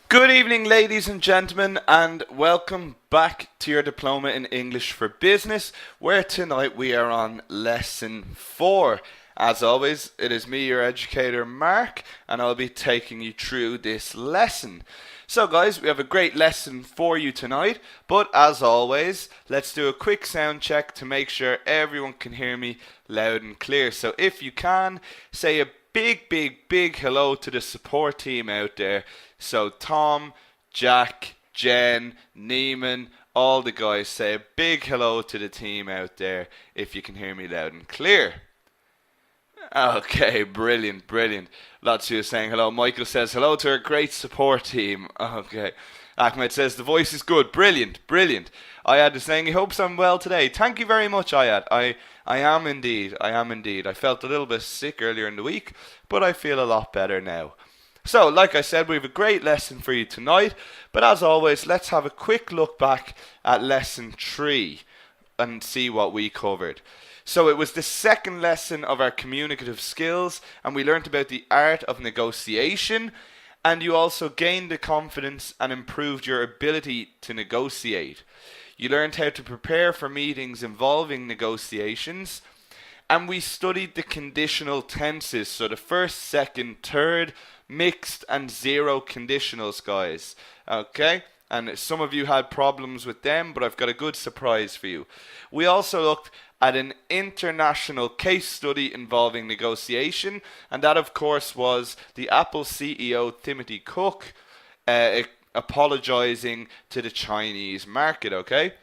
Good evening, ladies and gentlemen, and welcome back to your Diploma in English for Business, where tonight we are on Lesson 4. As always, it is me, your educator, Mark, and I'll be taking you through this lesson. So guys, we have a great lesson for you tonight, but as always, let's do a quick sound check to make sure everyone can hear me loud and clear. So if you can, say a big hello to the support team out there. So Tom, Jack, Jen, Neiman, all the guys, say a big hello to the team out there if you can hear me loud and clear. Okay, brilliant. Lots of you saying hello. Michael says hello to our great support team. Okay. Ahmed says the voice is good. Brilliant. Ayad is saying he hopes I'm well today. Thank you very much, Ayad. I am indeed. I felt a little bit sick earlier in the week, but I feel a lot better now. So, like I said, we have a great lesson for you tonight. But as always, let's have a quick look back at Lesson 3 and see what we covered. So it was the second lesson of our communicative skills, and we learnt about the art of negotiation, and you also gained the confidence and improved your ability to negotiate. You learned how to prepare for meetings involving negotiations, and we studied the conditional tenses, so the first, second, third, mixed and zero conditionals, guys. Okay? And some of you had problems with them, but I've got a good surprise for you. We also looked at an international case study involving negotiation, and that of course was the Apple CEO Timothy Cook apologizing to the Chinese market, okay?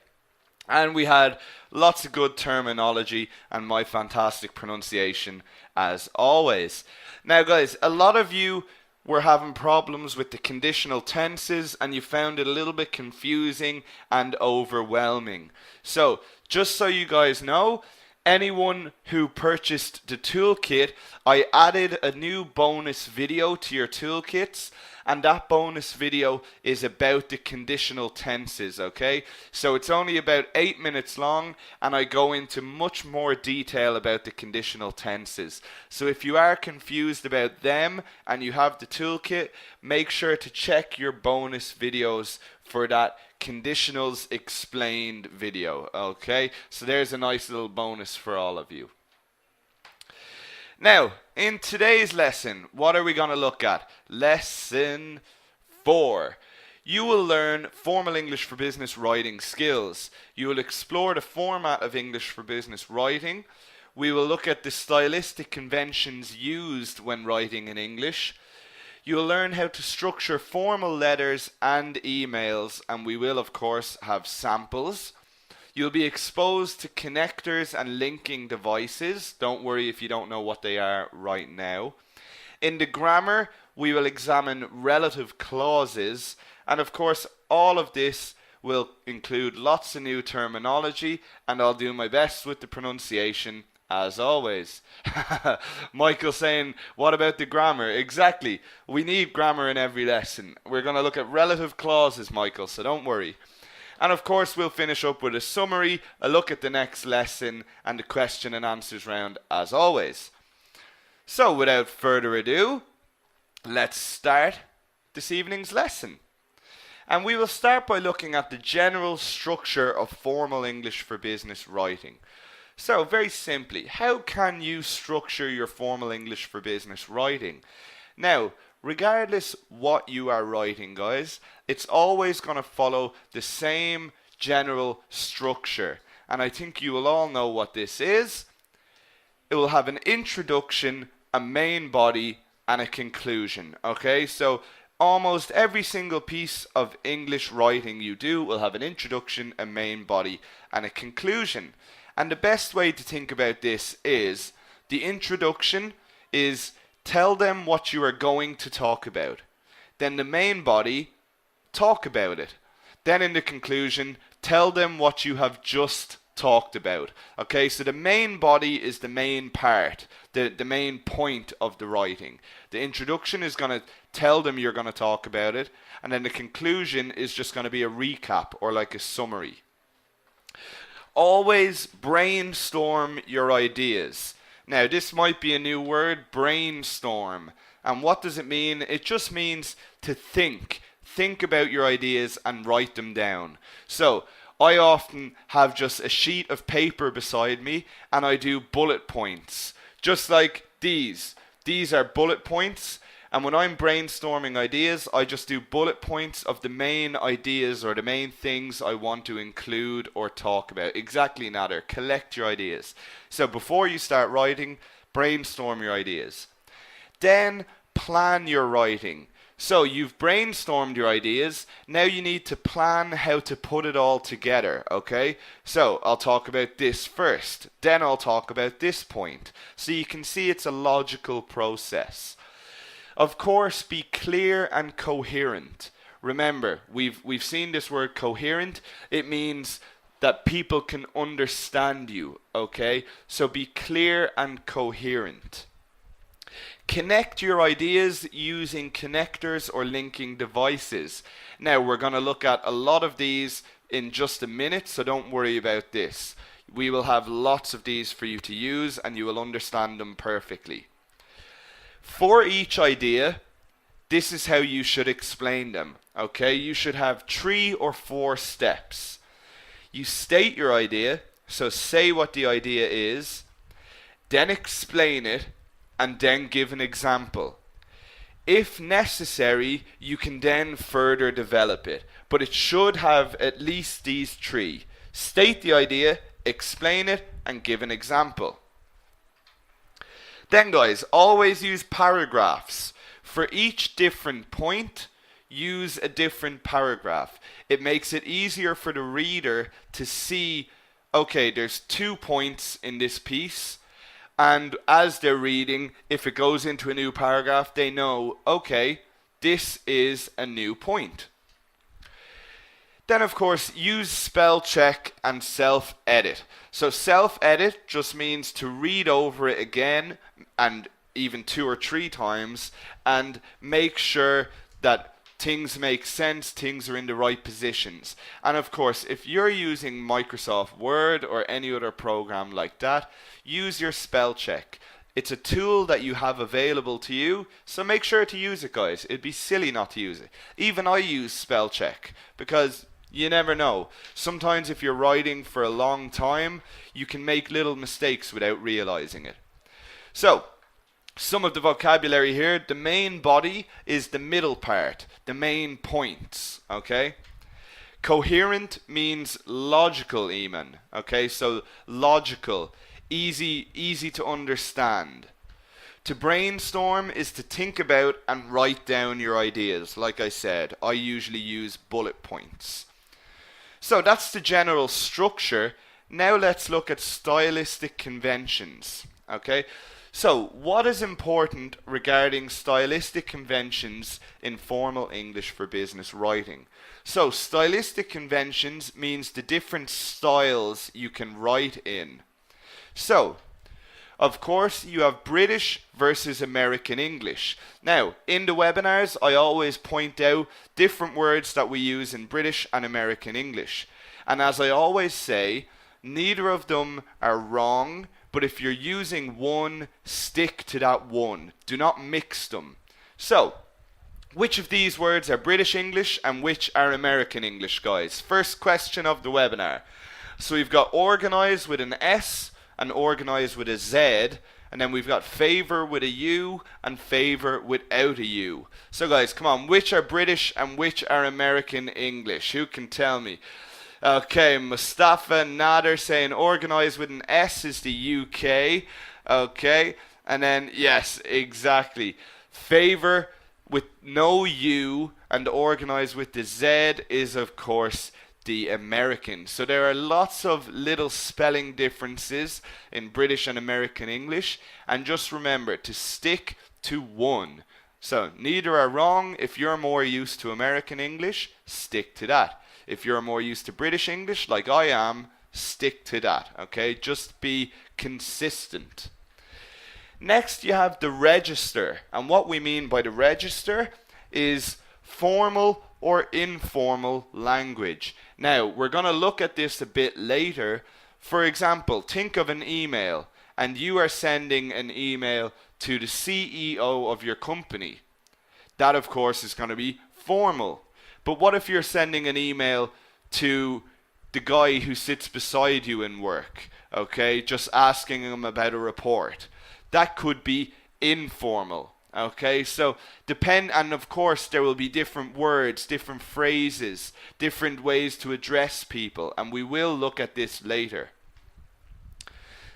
And we had lots of good terminology and my fantastic pronunciation as always. Now guys, a lot of you were having problems with the conditional tenses and you found it a little bit confusing and overwhelming. So, just so you guys know, anyone who purchased the toolkit, I added a new bonus video to your toolkits, and that bonus video is about the conditional tenses, okay? So it's only about 8 minutes long, and I go into much more detail about the conditional tenses. So if you are confused about them and you have the toolkit, make sure to check your bonus videos for that conditionals explained video, okay? So there's a nice little bonus for all of you. Now, in today's lesson, what are we going to look at? Lesson 4. You will learn formal English for business writing skills. You will explore the format of English for business writing. We will look at the stylistic conventions used when writing in English. You'll learn how to structure formal letters and emails, and we will of course have samples. You'll be exposed to connectors and linking devices. Don't worry if you don't know what they are right now. In the grammar, we will examine relative clauses, and of course all of this will include lots of new terminology, and I'll do my best with the pronunciation as always. Michael saying, what about the grammar? Exactly. We need grammar in every lesson. We're going to look at relative clauses, Michael, so don't worry. And of course, we'll finish up with a summary, a look at the next lesson, and the question and answers round as always. So, without further ado, let's start this evening's lesson. And we will start by looking at the general structure of formal English for business writing. So, very simply, how can you structure your formal English for business writing? Now, regardless what you are writing, guys, it's always going to follow the same general structure. And I think you will all know what this is. It will have an introduction, a main body, and a conclusion. Okay, so almost every single piece of English writing you do will have an introduction, a main body, and a conclusion. And the best way to think about this is the introduction is tell them what you are going to talk about. Then the main body, talk about it. Then in the conclusion, tell them what you have just talked about. Okay, so the main body is the main part, the main point of the writing. The introduction is going to tell them you're going to talk about it, and then the conclusion is just going to be a recap or like a summary. Always brainstorm your ideas. Now, this might be a new word, brainstorm. And what does it mean? It just means to think. think about your ideas and write them down. So I often have just a sheet of paper beside me and I do bullet points, just like these. These are bullet points. And when I'm brainstorming ideas, I just do bullet points of the main ideas or the main things I want to include or talk about. Exactly, Nader. Collect your ideas. So before you start writing, brainstorm your ideas. Then plan your writing. So you've brainstormed your ideas. Now you need to plan how to put it all together, okay? So I'll talk about this first. Then I'll talk about this point. So you can see it's a logical process. Of course, be clear and coherent. Remember, we've seen this word coherent. It means that people can understand you, okay? So be clear and coherent. Connect your ideas using connectors or linking devices. Now, we're going to look at a lot of these in just a minute, so don't worry about this. We will have lots of these for you to use and you will understand them perfectly. For each idea, this is how you should explain them, okay? You should have 3 or 4 steps. You state your idea, so say what the idea is, then explain it, and then give an example. If necessary, you can then further develop it, but it should have at least these 3. State the idea, explain it, and give an example. Then guys, always use paragraphs. For each different point, use a different paragraph. It makes it easier for the reader to see, okay, there's 2 points in this piece, and as they're reading, if it goes into a new paragraph, they know, okay, this is a new point. Then of course, use spell check and self-edit. So self-edit just means to read over it again, and even 2 or 3 times, and make sure that things make sense, things are in the right positions. And of course, if you're using Microsoft Word or any other program like that, use your spell check. It's a tool that you have available to you, so make sure to use it, guys. It'd be silly not to use it. Even I use spell check because you never know. Sometimes if you're writing for a long time, you can make little mistakes without realizing it. So, some of the vocabulary here. The main body is the middle part, the main points, okay? Coherent means logical, Eamon, okay? So logical, easy to understand. To brainstorm is to think about and write down your ideas. Like I said, I usually use bullet points. So that's the general structure. Now let's look at stylistic conventions, okay? So, what is important regarding stylistic conventions in formal English for business writing? So, stylistic conventions means the different styles you can write in. So, of course, you have British versus American English. Now, in the webinars, I always point out different words that we use in British and American English. And as I always say, neither of them are wrong. But if you're using one, stick to that one. Do not mix them. So, which of these words are British English and which are American English, guys? First question of the webinar. So we've got organize with an S and organize with a Z. And then we've got favor with a U and favor without a U. So guys, come on. Which are British and which are American English? Who can tell me? Okay, Mustafa Nader saying organize with an S is the UK. Okay, and then yes, exactly. Favor with no U and organize with the Z is of course the American. So there are lots of little spelling differences in British and American English, and just remember to stick to one. So neither are wrong. If you're more used to American English, stick to that. If you're more used to British English, like I am, stick to that, okay? Just be consistent. Next, you have the register. And what we mean by the register is formal or informal language. Now, we're going to look at this a bit later. For example, think of an email, and you are sending an email to the CEO of your company. That, of course, is going to be formal. But what if you're sending an email to the guy who sits beside you in work, okay, just asking him about a report? That could be informal. Okay, so and of course there will be different words, different phrases, different ways to address people, and we will look at this later.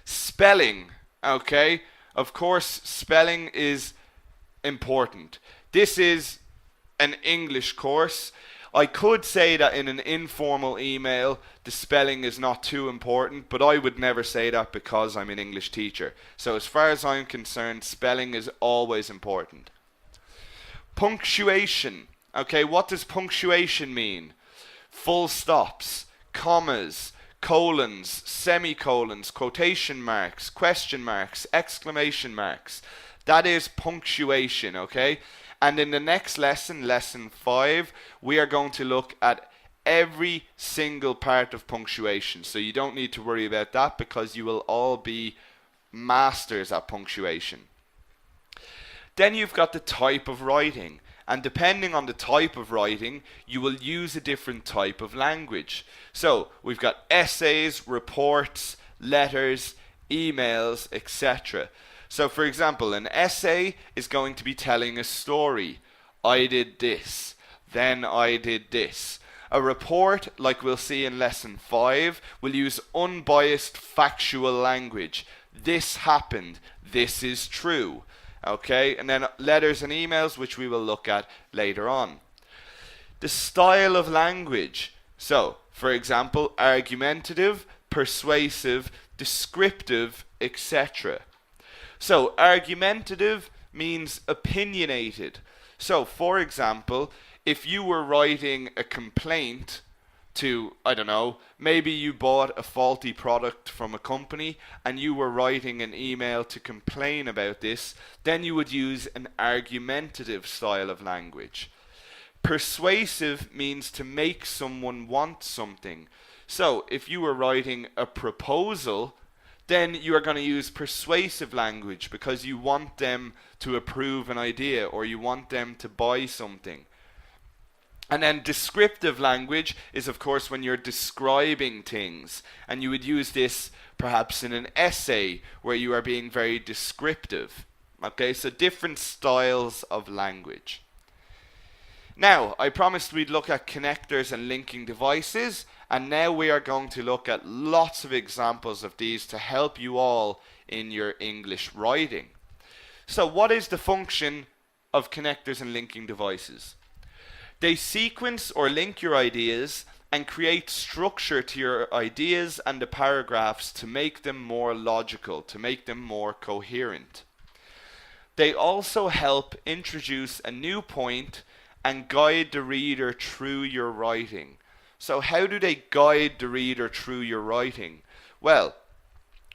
Spelling, okay, of course spelling is important. This is an English course. I could say that in an informal email the spelling is not too important, but I would never say that because I'm an English teacher. So as far as I'm concerned, spelling is always important. Punctuation. Okay, what does punctuation mean? Full stops, commas, colons, semicolons, quotation marks, question marks, exclamation marks. That is punctuation, okay? And in the next lesson, lesson 5, we are going to look at every single part of punctuation. So you don't need to worry about that because you will all be masters at punctuation. Then you've got the type of writing. And depending on the type of writing, you will use a different type of language. So we've got essays, reports, letters, emails, etc. So for example, an essay is going to be telling a story. I did this, then I did this. A report, like we'll see in lesson 5, will use unbiased factual language. This happened, this is true. Okay, and then letters and emails, which we will look at later on. The style of language. So, for example, argumentative, persuasive, descriptive, etc. So, argumentative means opinionated. So, for example, if you were writing a complaint to, I don't know, maybe you bought a faulty product from a company and you were writing an email to complain about this, then you would use an argumentative style of language. Persuasive means to make someone want something. So, if you were writing a proposal, then you are going to use persuasive language because you want them to approve an idea or you want them to buy something. And then descriptive language is, of course, when you're describing things. And you would use this perhaps in an essay where you are being very descriptive. Okay, so different styles of language. Now, I promised we'd look at connectors and linking devices. And now we are going to look at lots of examples of these to help you all in your English writing. So what is the function of connectors and linking devices? They sequence or link your ideas and create structure to your ideas and the paragraphs to make them more logical, to make them more coherent. They also help introduce a new point and guide the reader through your writing. So how do they guide the reader through your writing? Well,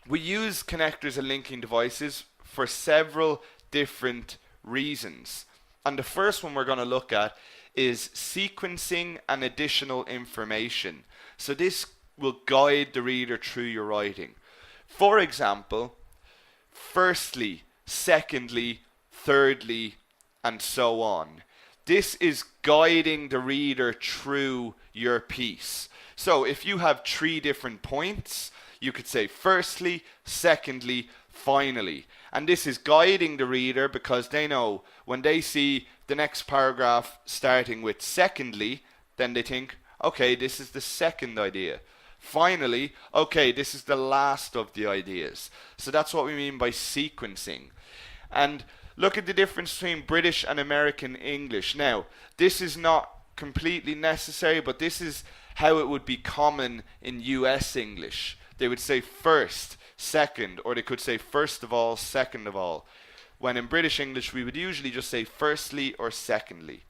we use connectors and linking devices for several different reasons. And the first one we're going to look at is sequencing and additional information. So this will guide the reader through your writing. For example, firstly, secondly, thirdly, and so on. This is guiding the reader through your piece. So if you have 3 different points, you could say firstly, secondly, finally. And this is guiding the reader because they know when they see the next paragraph starting with secondly, then they think, okay, this is the second idea. Finally, okay, this is the last of the ideas. So that's what we mean by sequencing. And look at the difference between British and American English. Now, this is not completely necessary, but this is how it would be common in US English. They would say first, second, or they could say first of all, second of all. When in British English, we would usually just say firstly or secondly.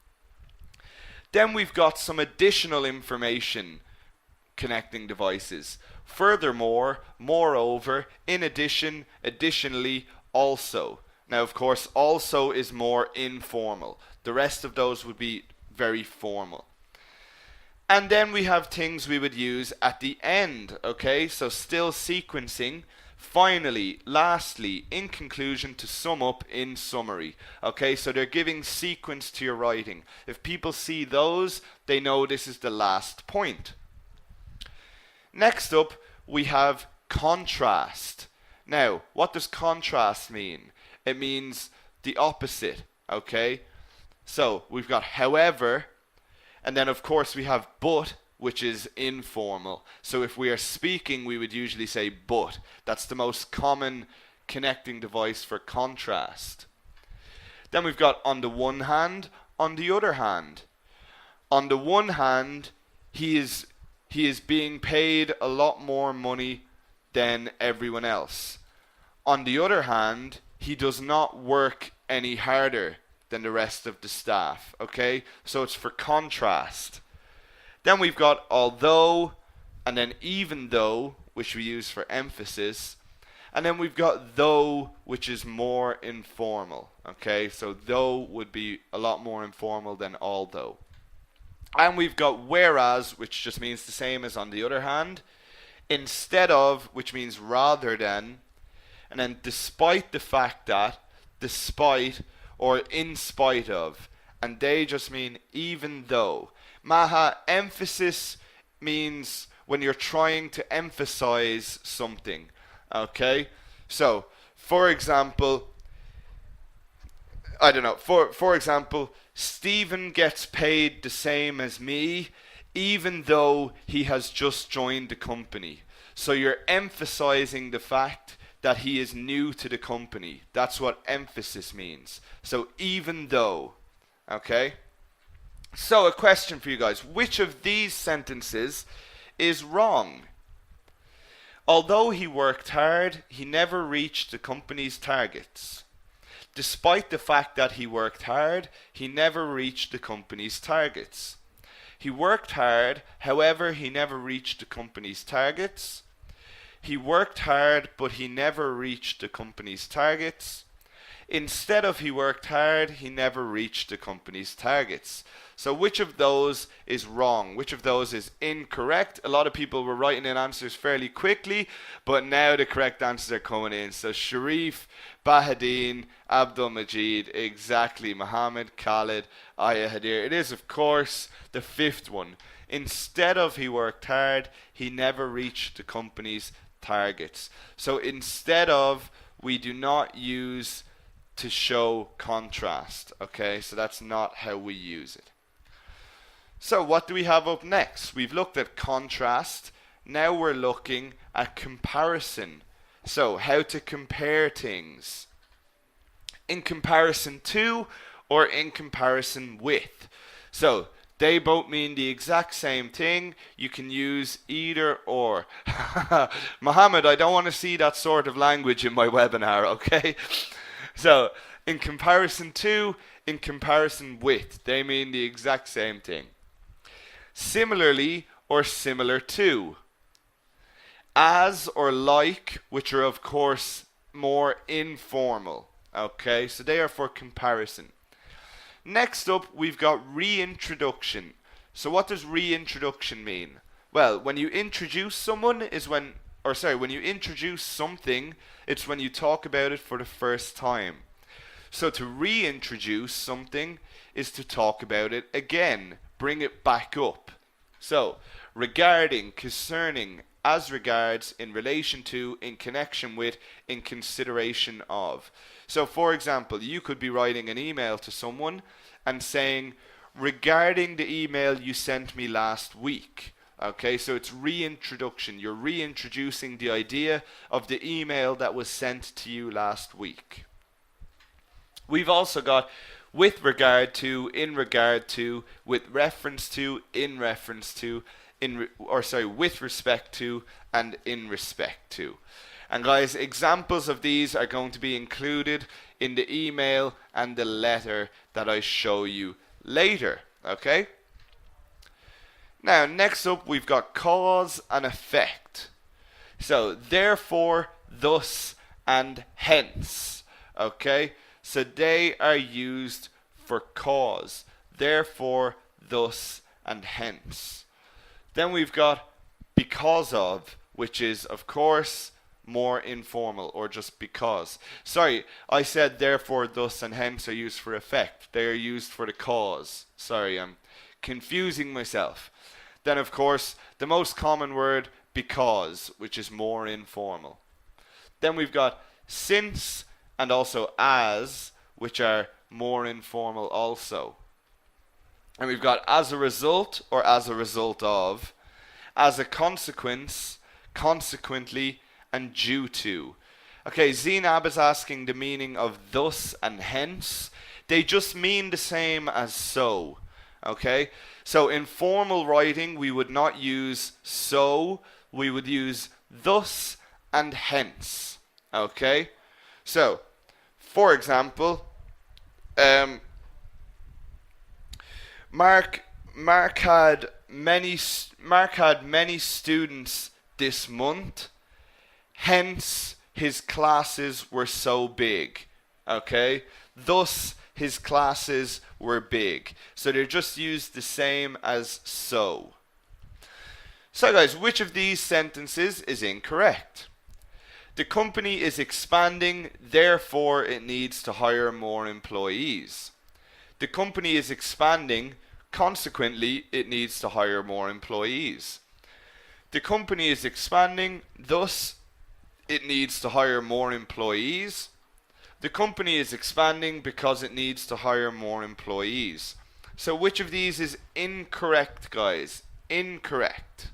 Then we've got some additional information connecting devices. Furthermore, moreover, in addition, additionally, also. Now, of course, also is more informal. The rest of those would be very formal. And then we have things we would use at the end, okay? So still sequencing. Finally, lastly, in conclusion, to sum up, in summary. Okay, so they're giving sequence to your writing. If people see those, they know this is the last point. Next up, we have contrast. Now, what does contrast mean? It means the opposite, okay? So, we've got however, and then of course we have but, which is informal. So if we are speaking, we would usually say but. That's the most common connecting device for contrast. Then we've got on the one hand, on the other hand. On the one hand, he is being paid a lot more money than everyone else. On the other hand, he does not work any harder than the rest of the staff. Okay? So it's for contrast. Then we've got although, and then even though, which we use for emphasis. And then we've got though, which is more informal. Okay, so though would be a lot more informal than although. And we've got whereas, which just means the same as on the other hand. Instead of, which means rather than. And then despite the fact that, despite, or in spite of. And they just mean even though. Maha, emphasis means when you're trying to emphasize something. Okay? So, for example, I don't know, for example, Stephen gets paid the same as me, even though he has just joined the company. So you're emphasizing the fact that he is new to the company. That's what emphasis means. So even though, okay? So a question for you guys. Which of these sentences is wrong? Although he worked hard, he never reached the company's targets. Despite the fact that he worked hard, he never reached the company's targets. He worked hard, however, he never reached the company's targets. He worked hard, but he never reached the company's targets. Instead of he worked hard, he never reached the company's targets. So which of those is wrong? Which of those is incorrect? A lot of people were writing in answers fairly quickly, but now the correct answers are coming in. So Sharif, Bahadeen, Abdul Majid, exactly. Mohammed, Khalid, Aya Hadir. It is, of course, the fifth one. Instead of he worked hard, he never reached the company's targets. So instead of, we do not use to show contrast. Okay, so that's not how we use it. So what do we have up next? We've looked at contrast. Now we're looking at comparison. So how to compare things. In comparison to or in comparison with. So they both mean the exact same thing. You can use either or. Mohammed, I don't want to see that sort of language in my webinar, okay? So in comparison to, in comparison with. They mean the exact same thing. Similarly or similar to. As or like, which are of course more informal. Okay, so they are for comparison. Next up, we've got reintroduction. So what does reintroduction mean? Well, when you introduce someone is when, when you introduce something, it's when you talk about it for the first time. So to reintroduce something is to talk about it again, bring it back up. So, regarding, concerning, as regards, in relation to, in connection with, in consideration of. So for example, you could be writing an email to someone and saying, regarding the email you sent me last week. Okay, so it's reintroduction. You're reintroducing the idea of the email that was sent to you last week. We've also got with regard to, in regard to, with reference to, in reference to, with respect to, and in respect to. And guys, examples of these are going to be included in the email and the letter that I show you later. Okay? Now, next up, we've got cause and effect. So, therefore, thus, and hence. Okay? So, they are used for cause. Therefore, thus, and hence. Then we've got because of, which is, of course, more informal, or just because. Sorry, I said therefore, thus, and hence are used for effect. They are used for the cause. Sorry, I'm confusing myself. Then, of course, the most common word, because, which is more informal. Then we've got since and also as, which are more informal also. And we've got as a result or as a result of, as a consequence, consequently, and due to. Okay, Zainab is asking the meaning of thus and hence. They just mean the same as so. Okay, so in formal writing we would not use so, we would use thus and hence. Okay, so for example, Mark had many students this month, hence his classes were so big. Okay, thus his classes were big. So they're just used the same as so. So guys, which of these sentences is incorrect? The company is expanding, therefore it needs to hire more employees. The company is expanding, consequently it needs to hire more employees. The company is expanding, thus it needs to hire more employees. The company is expanding because it needs to hire more employees. So which of these is incorrect, guys? Incorrect.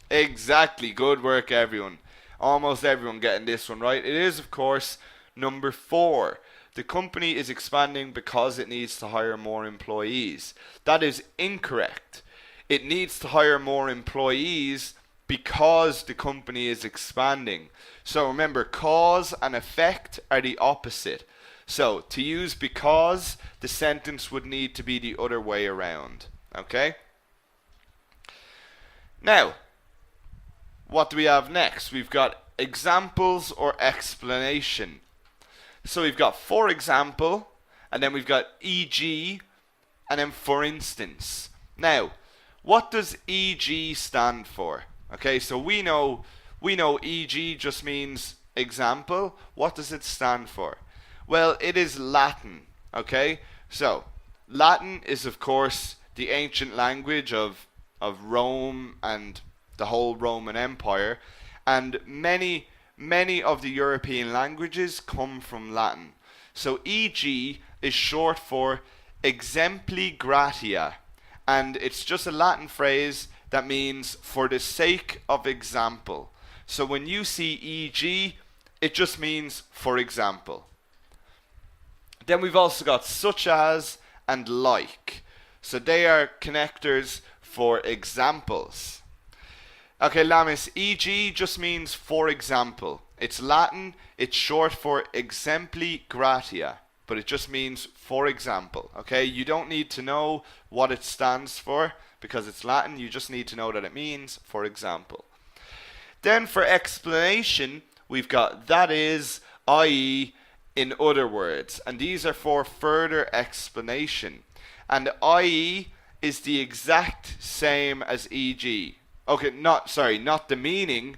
Exactly. Good work, everyone. Almost everyone getting this one right. It is, of course, number 4. The company is expanding because it needs to hire more employees. That is incorrect. It needs to hire more employees because the company is expanding. So remember, cause and effect are the opposite. So to use because, the sentence would need to be the other way around. Okay? Now, what do we have next? We've got examples or explanation. So we've got for example, and then we've got e.g., and then for instance. Now, what does e.g. stand for? Okay, so we know e.g. just means example. What does it stand for? Well, it is Latin. Okay, so Latin is, of course, the ancient language of Rome and the whole Roman Empire, and many of the European languages come from Latin. So e.g. is short for exempli gratia, and it's just a Latin phrase that means for the sake of example. So when you see e.g., it just means for example. Then we've also got such as and like. So they are connectors for examples. Okay, Lamis, e.g. just means for example. It's Latin, it's short for exempli gratia, but it just means for example. Okay, you don't need to know what it stands for because it's Latin, you just need to know that it means for example. Then for explanation, we've got that is, i.e., in other words, and these are for further explanation. And i.e. is the exact same as e.g. Okay, not the meaning,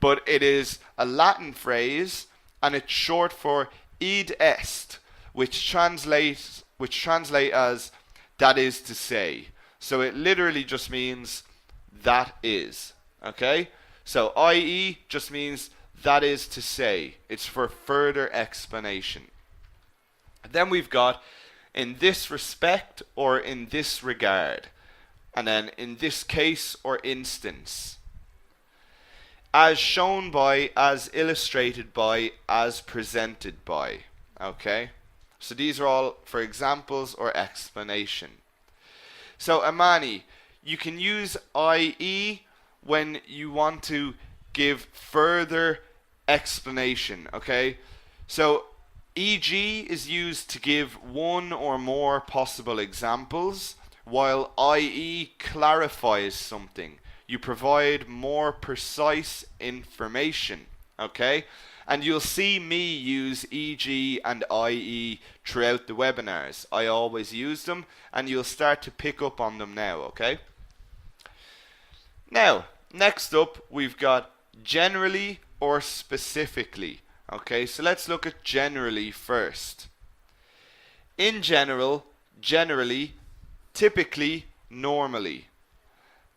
but it is a Latin phrase, and it's short for id est, which translate as that is to say. So it literally just means that is. Okay? So i.e. just means that is to say. It's for further explanation. Then we've got in this respect or in this regard. And then in this case or instance. As shown by, as illustrated by, as presented by. Okay? So these are all for examples or explanation. So Amani, you can use i.e. when you want to give further explanation. Okay? So e.g. is used to give one or more possible examples, while i.e. clarifies something. You provide more precise information. Okay? And you'll see me use e.g. and i.e. throughout the webinars. I always use them, and you'll start to pick up on them now, okay? Now, next up, we've got generally or specifically. Okay, so let's look at generally first. In general, generally, typically, normally.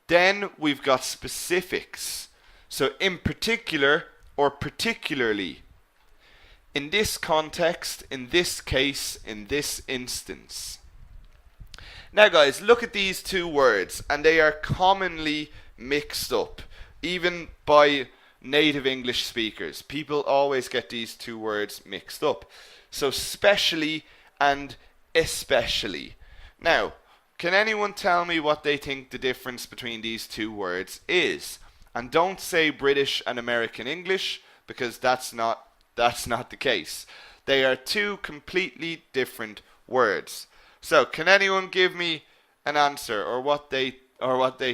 Then we've got specifics. So in particular or particularly. In this context, in this case, in this instance. Now guys, look at these two words, and they are commonly mixed up, even by native English speakers. People always get these two words mixed up. So specially and especially. Now, can anyone tell me what they think the difference between these two words is? And don't say British and American English, because that's not the case. They are two completely different words. So, can anyone give me an answer or what they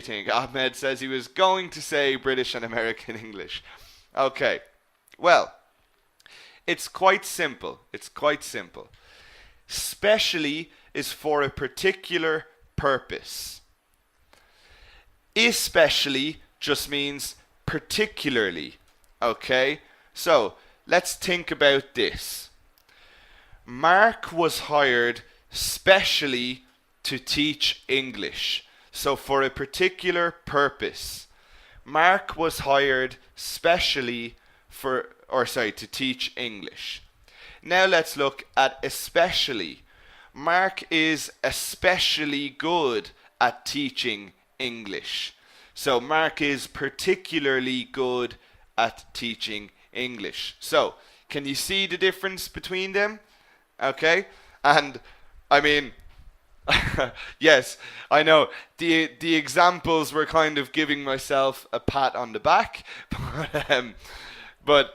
think? Ahmed says he was going to say British and American English. Okay. Well, it's quite simple. It's quite simple. Specially is for a particular purpose. Especially just means particularly. Okay? So, let's think about this. Mark was hired specially to teach English. So for a particular purpose. Mark was hired specially to teach English. Now let's look at especially. Mark is especially good at teaching English. So Mark is particularly good at teaching English. So, can you see the difference between them? Okay? And I mean, yes, I know the examples were kind of giving myself a pat on the back, but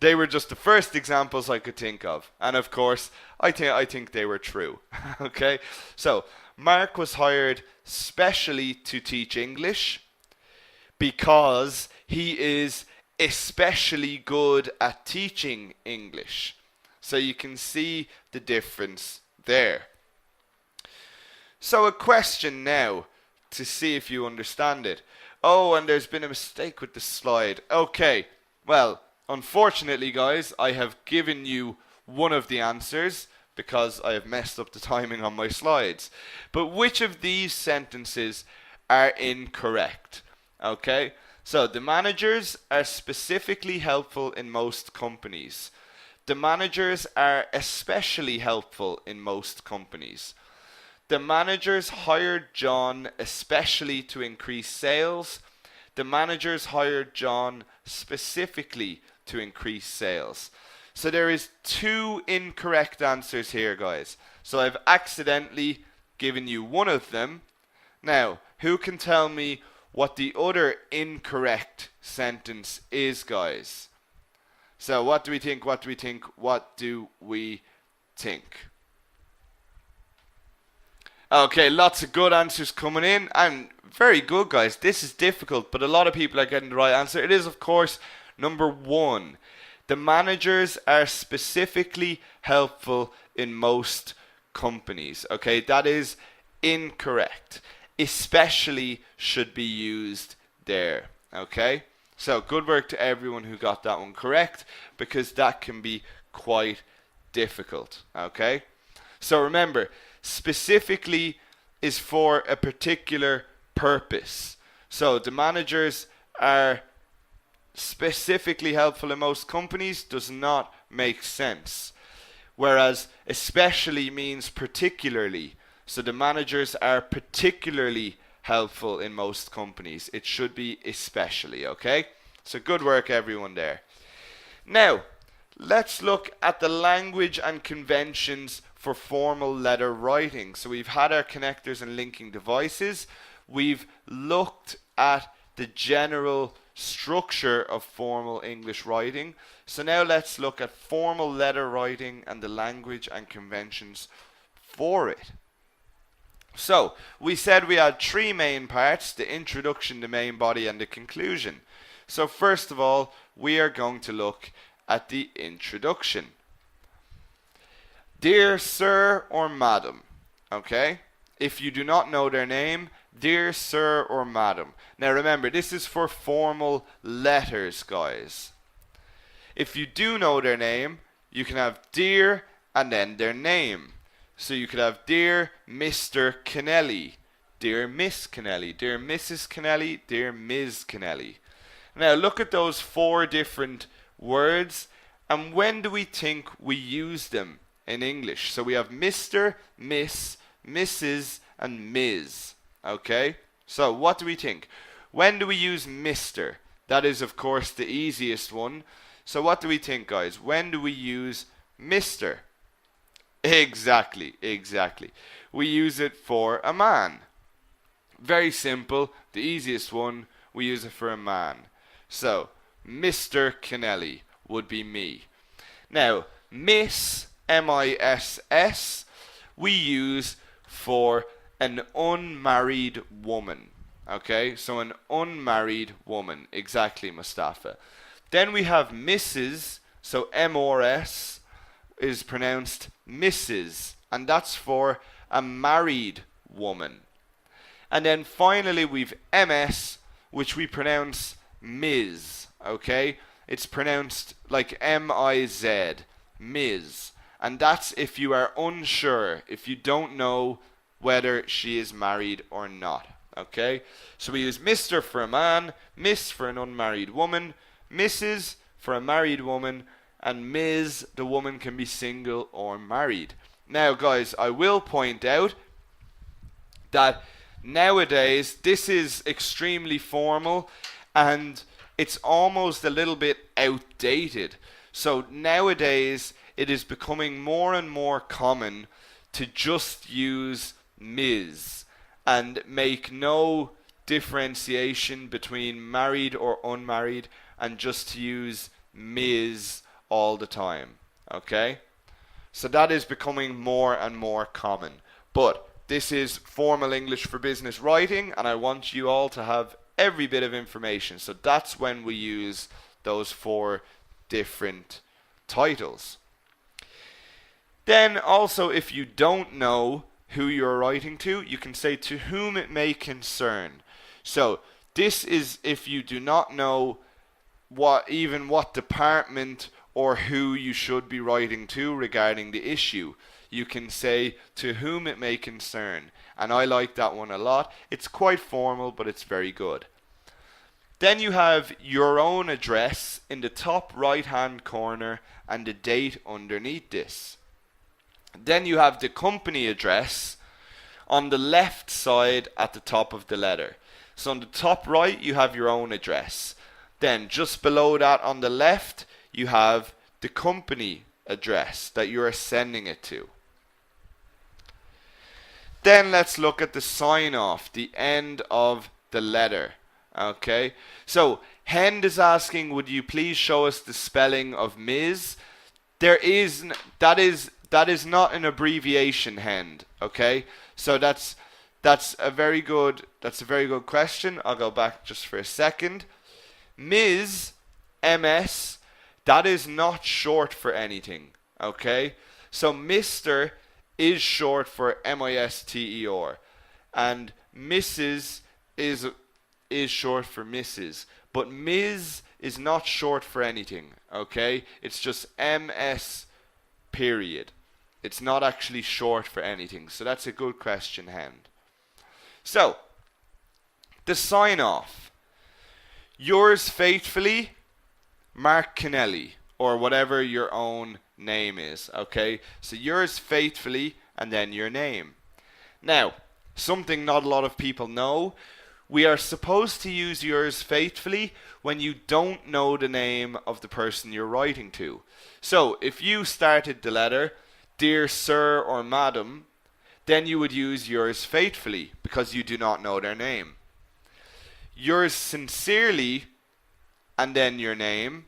they were just the first examples I could think of, and of course I think they were true. Okay, so Mark was hired specially to teach English because he is especially good at teaching English. So you can see the difference there. So a question now to see if you understand it. Oh, and there's been a mistake with the slide. Okay, well, unfortunately guys, I have given you one of the answers because I have messed up the timing on my slides. But which of these sentences are incorrect? Okay, so the managers are specifically helpful in most companies. The managers are especially helpful in most companies. The managers hired John especially to increase sales. The managers hired John specifically to increase sales. So there is two incorrect answers here, guys. So I've accidentally given you one of them. Now, who can tell me what the other incorrect sentence is, guys? So what do we think? What do we think? What do we think? Okay, lots of good answers coming in, and very good, guys. This is difficult, but a lot of people are getting the right answer. It is, of course, number one. The managers are specifically helpful in most companies. Okay, that is incorrect. Especially should be used there. Okay, so good work to everyone who got that one correct, because that can be quite difficult. Okay, so remember, specifically is for a particular purpose. So the managers are specifically helpful in most companies does not make sense. Whereas especially means particularly. So the managers are particularly helpful in most companies. It should be especially, okay? So good work everyone there. Now, let's look at the language and conventions for formal letter writing. So we've had our connectors and linking devices. We've looked at the general structure of formal English writing. So now let's look at formal letter writing and the language and conventions for it. So we said we had three main parts: the introduction, the main body, and the conclusion. So first of all, we are going to look at the introduction. Dear Sir or Madam, okay? If you do not know their name, Dear sir or madam. Now remember, this is for formal letters, guys. If you do know their name, you can have dear and then their name. So you could have dear Mr. Kennelly, dear Miss Kennelly, dear Mrs. Kennelly, dear Ms. Kennelly. Now look at those 4 different words, and when do we think we use them in English? So we have Mr., Miss, Mrs. and Ms. Okay? So what do we think? When do we use Mr.? That is of course the easiest one. So what do we think, guys? When do we use Mr.? Exactly. We use it for a man. Very simple. The easiest one, we use it for a man. So, Mr. Kennelly would be me. Now, Miss, M-I-S-S, we use for an unmarried woman. Okay, so an unmarried woman. Exactly, Mustafa. Then we have Mrs., so M-R-S is pronounced Mrs., and that's for a married woman. And then finally we've MS, which we pronounce Ms. Okay, it's pronounced like M-I-Z, Ms. And that's if you are unsure, if you don't know whether she is married or not. Okay, so we use Mr. for a man, Miss for an unmarried woman, Mrs. for a married woman, and Ms., the woman can be single or married. Now guys, I will point out that nowadays this is extremely formal and it's almost a little bit outdated. So nowadays it is becoming more and more common to just use Ms. and make no differentiation between married or unmarried, and just to use Ms. all the time. Okay? So that is becoming more and more common. But this is formal English for business writing, and I want you all to have every bit of information. So that's when we use those 4 different titles. Then also, if you don't know who you're writing to, you can say to whom it may concern. So this is if you do not know what department or who you should be writing to regarding the issue. You can say to whom it may concern, and I like that one a lot. It's quite formal, but it's very good. Then you have your own address in the top right hand corner and the date underneath this. Then you have the company address on the left side at the top of the letter. So on the top right you have your own address. Then just below that on the left you have the company address that you are sending it to. Then let's look at the sign off, the end of the letter. Okay, so Hend is asking, would you please show us the spelling of Ms. That is not an abbreviation, Hend. Okay, so that's a very good question. I'll go back just for a second. Ms. MS, that is not short for anything. Okay, so Mr. is short for MISTER, and Mrs. is short for Mrs. But Ms. is not short for anything. Okay, it's just MS period. It's not actually short for anything. So that's a good question, Hend. So the sign off. Yours faithfully, Mark Kennelly, or whatever your own name is. Okay, so yours faithfully and then your name. Now, something not a lot of people know, we are supposed to use yours faithfully when you don't know the name of the person you're writing to. So if you started the letter dear sir or madam, then you would use yours faithfully because you do not know their name. Yours sincerely and then your name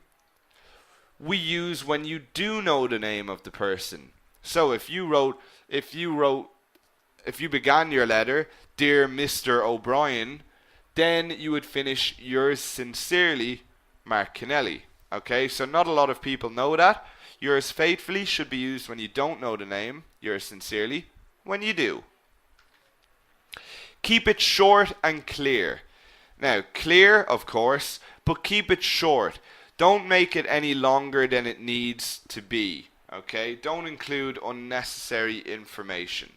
we use when you do know the name of the person. So if you began your letter dear Mr. O'Brien, then you would finish yours sincerely, Mark Kennelly. Okay, so not a lot of people know that. Yours faithfully should be used when you don't know the name. Yours sincerely when you do. Keep it short and clear. Now, clear, of course, but keep it short. Don't make it any longer than it needs to be. Okay? Don't include unnecessary information.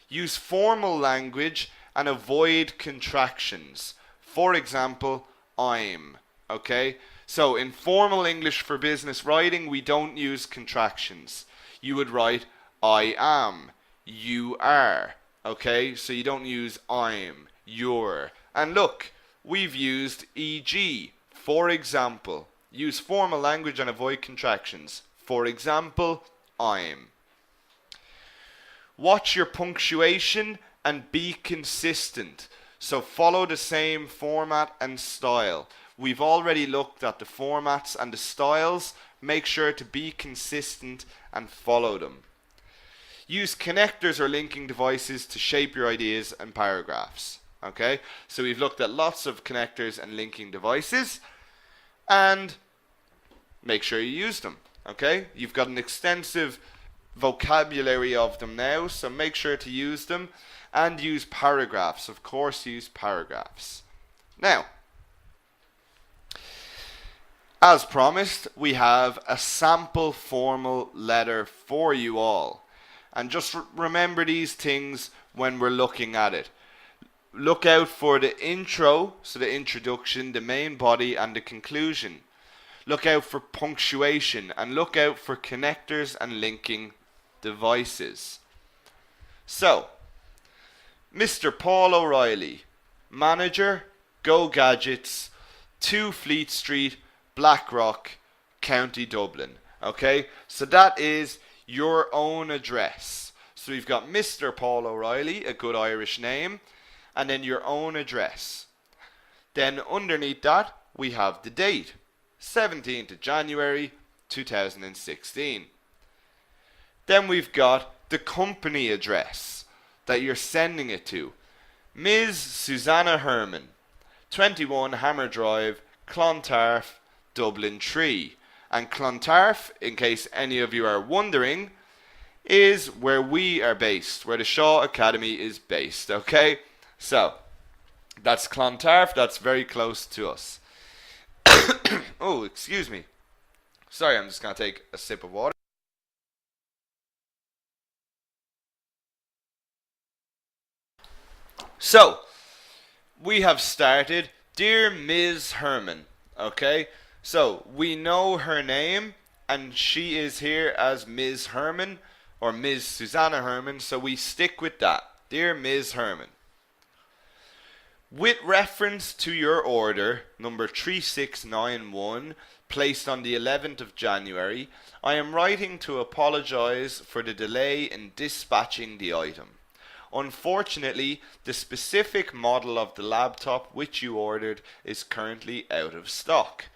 Use formal language and avoid contractions. For example, I'm. Okay? So, in formal English for business writing, we don't use contractions. You would write I am, you are. Okay? So you don't use I'm, you're. And look, we've used e.g. For example. Use formal language and avoid contractions. For example, I'm. Watch your punctuation and be consistent. So follow the same format and style. We've already looked at the formats and the styles. Make sure to be consistent and follow them. Use connectors or linking devices to shape your ideas and paragraphs. Okay, so we've looked at lots of connectors and linking devices, and make sure you use them. Okay, you've got an extensive vocabulary of them now, so make sure to use them, and use paragraphs. Of course, use paragraphs. Now, as promised, we have a sample formal letter for you all. And just remember these things when we're looking at it. Look out for the intro, so the introduction, the main body, and the conclusion. Look out for punctuation, and look out for connectors and linking devices. So, Mr. Paul O'Reilly, manager, Go Gadgets, 2 Fleet Street, Blackrock, County Dublin. Okay, so that is your own address. So we've got Mr. Paul O'Reilly, a good Irish name, and then your own address. Then underneath that, we have the date, 17th of January 2016. Then we've got the company address that you're sending it to. Ms. Susanna Herman, 21 Hammer Drive, Clontarf, Dublin 3. And Clontarf, in case any of you are wondering, is where we are based, where the Shaw Academy is based, okay? So, that's Clontarf, that's very close to us. Oh, excuse me. Sorry, I'm just going to take a sip of water. So, we have started, Dear Ms. Herman, okay? So, we know her name, and she is here as Ms. Herman, or Ms. Susanna Herman, so we stick with that. Dear Ms. Herman. With reference to your order, number 3691, placed on the 11th of January, I am writing to apologize for the delay in dispatching the item. Unfortunately, the specific model of the laptop which you ordered is currently out of stock.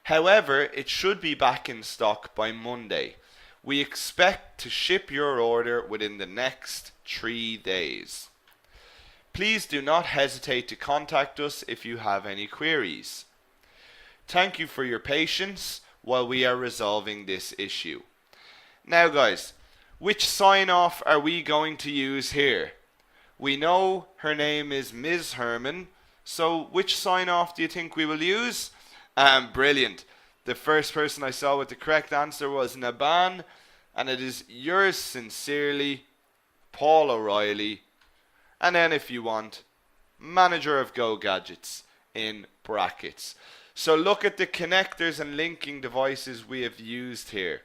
However, it should be back in stock by Monday. We expect to ship your order within the next 3 days. Please do not hesitate to contact us if you have any queries. Thank you for your patience while we are resolving this issue. Now guys, which sign off are we going to use here? We know her name is Ms. Herman, so which sign off do you think we will use? Brilliant. The first person I saw with the correct answer was Naban, and it is yours sincerely, Paul O'Reilly. And then if you want, manager of Go Gadgets in brackets. So look at the connectors and linking devices we have used here.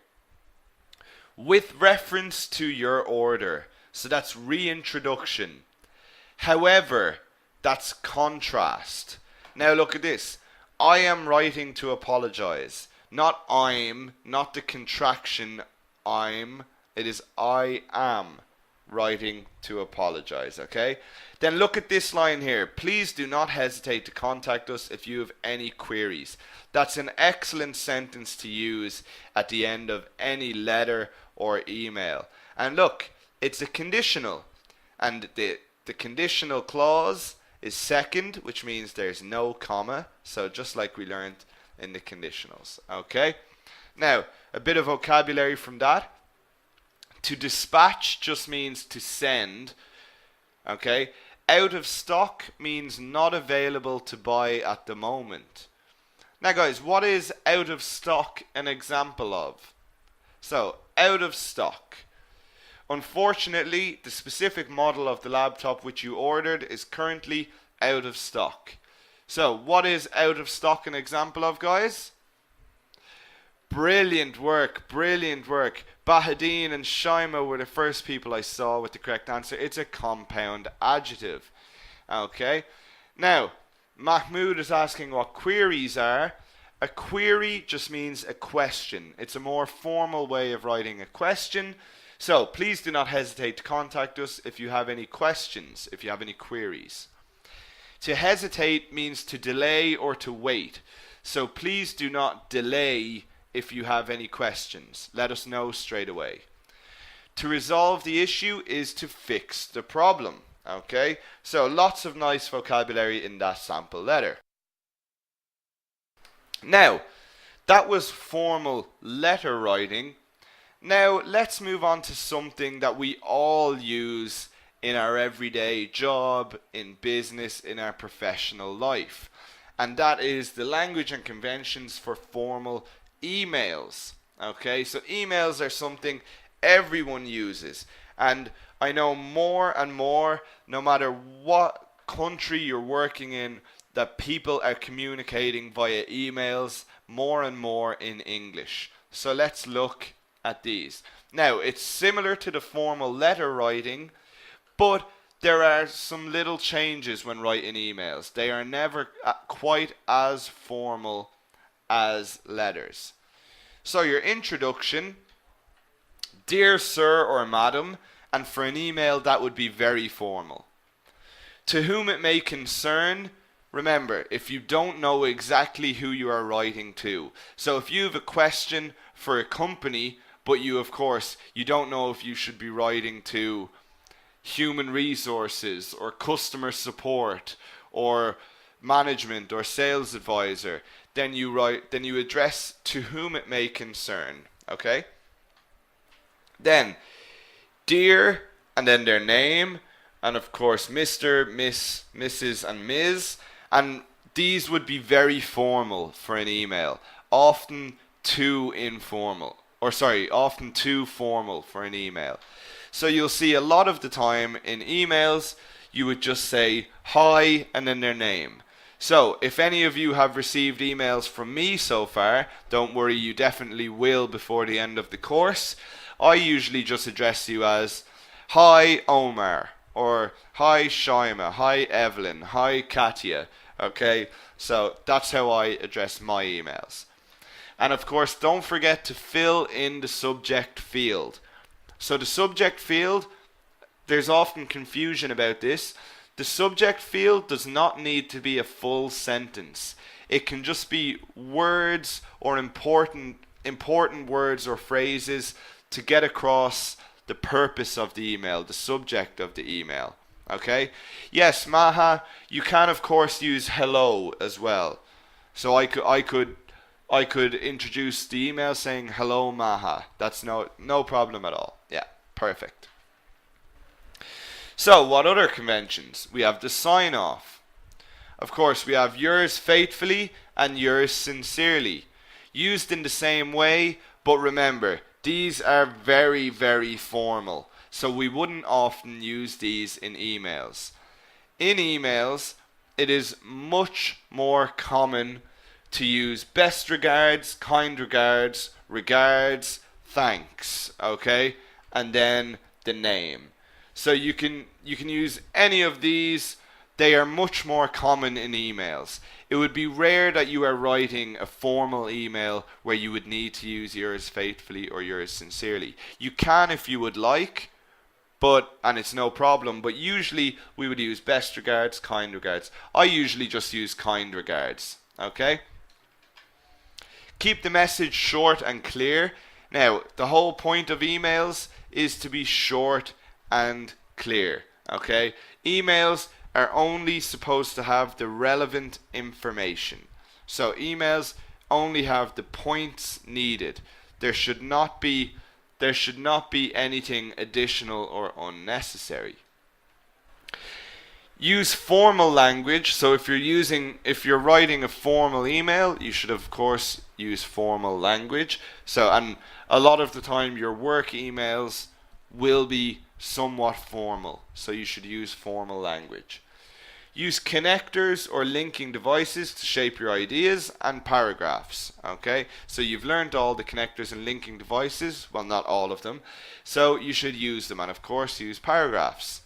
With reference to your order. So that's reintroduction. However, that's contrast. Now look at this. I am writing to apologize. Not I'm, not the contraction I'm. It is I am writing to apologize, okay? Then look at this line here. Please do not hesitate to contact us if you have any queries. That's an excellent sentence to use at the end of any letter or email. And look, it's a conditional. And the conditional clause is second, which means there's no comma. So just like we learned in the conditionals, okay? Now, a bit of vocabulary from that. To dispatch just means to send, okay? out of stock means not available to buy at the moment. Now guys, what is out of stock an example of? So, out of stock. Unfortunately, the specific model of the laptop which you ordered is currently out of stock. So, what is out of stock an example of, guys? Brilliant work, brilliant work. Bahadine and Shaima were the first people I saw with the correct answer. It's a compound adjective. Okay. Now, Mahmoud is asking what queries are. A query just means a question. It's a more formal way of writing a question. So, please do not hesitate to contact us if you have any questions, if you have any queries. To hesitate means to delay or to wait. So, please do not delay if you have any questions. Let us know straight away. To resolve the issue is to fix the problem. Okay, so lots of nice vocabulary in that sample letter. Now, that was formal letter writing. Now, let's move on to something that we all use in our everyday job, in business, in our professional life. And that is the language and conventions for formal emails. Okay, so emails are something everyone uses, and I know more and more, no matter what country you're working in, that people are communicating via emails more and more in English. So let's look at these. Now, it's similar to the formal letter writing, but there are some little changes when writing emails. They are never quite as formal as letters. So your introduction, dear sir or madam, and for an email that would be very formal. To whom it may concern, remember, if you don't know exactly who you are writing to, so if you have a question for a company, but you don't know if you should be writing to human resources or customer support or management or sales advisor, then you address to whom it may concern. Okay? Then dear, and then their name, and of course Mr., Miss, Mrs. and Ms. And these would be very formal for an email, often too formal for an email. So you'll see a lot of the time in emails, you would just say hi and then their name. So if any of you have received emails from me so far, don't worry, you definitely will before the end of the course. I usually just address you as hi Omar, or hi Shaima, hi Evelyn, hi Katya. Okay, so that's how I address my emails. And of course, don't forget to fill in the subject field. So the subject field, there's often confusion about this. The subject field does not need to be a full sentence. It can just be words or important words or phrases to get across the purpose of the email, the subject of the email. Okay? Yes, Maha, you can of course use hello as well. So I could introduce the email saying hello Maha. That's no problem at all. Yeah, perfect. So what other conventions? We have the sign off. Of course, we have yours faithfully and yours sincerely. Used in the same way, but remember, these are very, very formal. So we wouldn't often use these in emails. In emails, it is much more common to use best regards, kind regards, regards, thanks, okay? And then the name. So you can use any of these. They are much more common in emails. It would be rare that you are writing a formal email where you would need to use yours faithfully or yours sincerely. You can if you would like, and it's no problem, but usually we would use best regards, kind regards. I usually just use kind regards, okay? Keep the message short and clear. Now, the whole point of emails is to be short and clear, okay? Emails are only supposed to have the relevant information. So emails only have the points needed. There should not be anything additional or unnecessary. Use formal language. So if you're writing a formal email, you should of course use formal language. So, and a lot of the time your work emails will be somewhat formal, so you should use formal language. Use connectors or linking devices to shape your ideas and paragraphs. Okay, so you've learned all the connectors and linking devices, well, not all of them, so you should use them, and of course use paragraphs.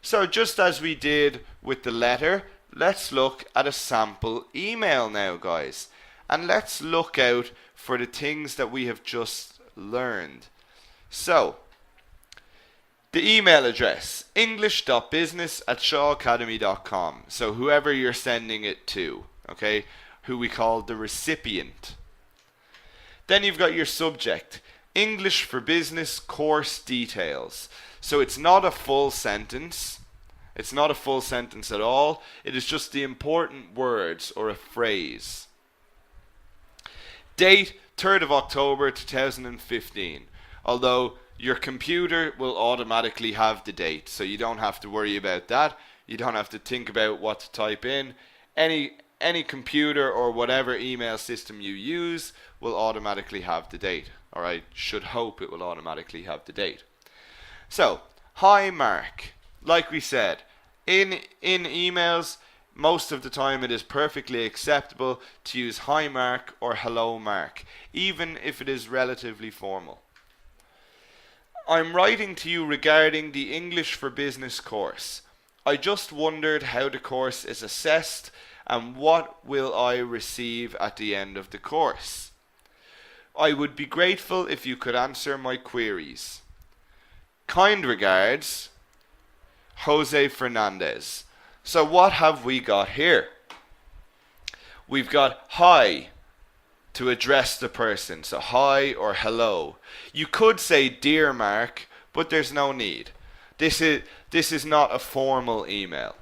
So just as we did with the letter, let's look at a sample email now, guys, and let's look out for the things that we have just learned. So the email address, english.business@shawacademy.com. So whoever you're sending it to, okay, who we call the recipient. Then you've got your subject, English for Business course details. So it's not a full sentence. It's not a full sentence at all. It is just the important words or a phrase. Date, 3rd of October 2015. Although your computer will automatically have the date, so you don't have to worry about that. You don't have to think about what to type in. Any computer or whatever email system you use will automatically have the date. Alright, should hope it will automatically have the date. So, hi Mark. Like we said, in emails, most of the time it is perfectly acceptable to use hi Mark or hello Mark, even if it is relatively formal. I'm writing to you regarding the English for Business course. I just wondered how the course is assessed and what will I receive at the end of the course. I would be grateful if you could answer my queries. Kind regards, Jose Fernandez. So what have we got here? We've got hi to address the person. So hi or hello. You could say dear Mark, but there's no need. This is not a formal email.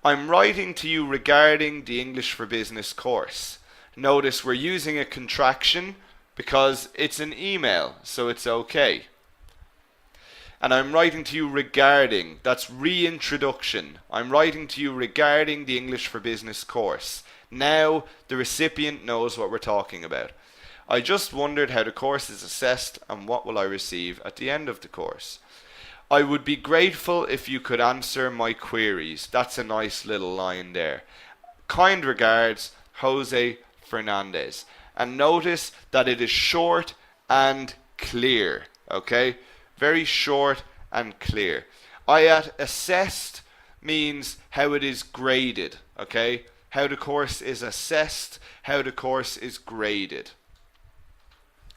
I'm writing to you regarding the English for Business course. Notice we're using a contraction because it's an email, so it's okay. And I'm writing to you regarding, that's reintroduction. I'm writing to you regarding the English for Business course. Now the recipient knows what we're talking about. I just wondered how the course is assessed and what will I receive at the end of the course. I would be grateful if you could answer my queries. That's a nice little line there. Kind regards, Jose Fernandez. And notice that it is short and clear. Okay? Very short and clear. Assessed means how it is graded. Okay? How the course is assessed, how the course is graded.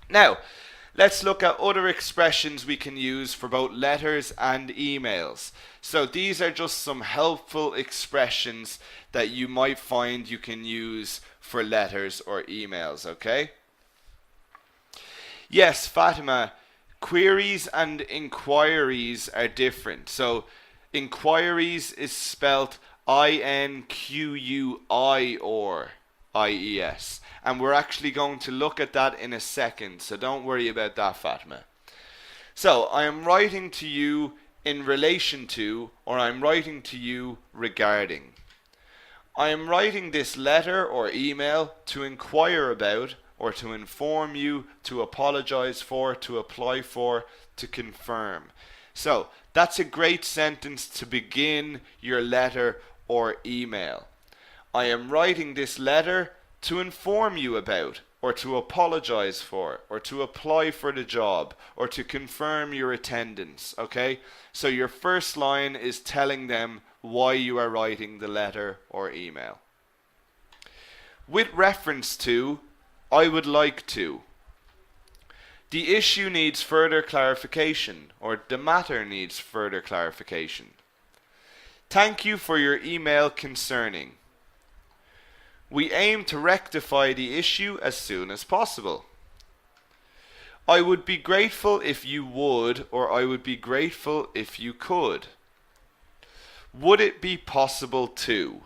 Now, let's look at other expressions we can use for both letters and emails. So these are just some helpful expressions that you might find you can use for letters or emails, okay? Yes, Fatima, queries and inquiries are different. So inquiries is spelt INQUIORIES, and we're actually going to look at that in a second, so don't worry about that, Fatima. So I am writing to you in relation to, or I'm writing to you regarding. I am writing this letter or email to inquire about, or to inform you, to apologize for, to apply for, to confirm. So that's a great sentence to begin your letter or email. I am writing this letter to inform you about, or to apologize for, or to apply for the job, or to confirm your attendance. Okay? So your first line is telling them why you are writing the letter or email. With reference to, I would like to. The issue needs further clarification, or the matter needs further clarification. Thank you for your email concerning. We aim to rectify the issue as soon as possible. I would be grateful if you would, or I would be grateful if you could. Would it be possible to?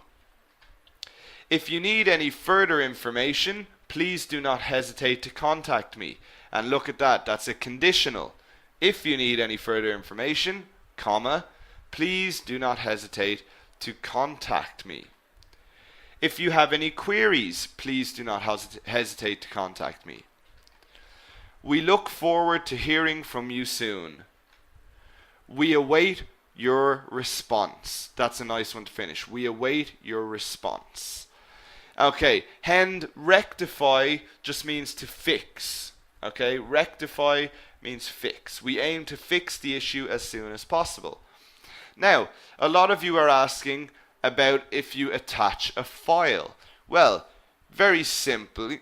If you need any further information, please do not hesitate to contact me. And look at that, that's a conditional. If you need any further information, comma, please do not hesitate to contact me. If you have any queries, please do not hesitate to contact me. We look forward to hearing from you soon. We await your response. That's a nice one to finish. We await your response. Okay, and rectify just means to fix. Okay, rectify means fix. We aim to fix the issue as soon as possible. Now, a lot of you are asking about if you attach a file. Well, very simply,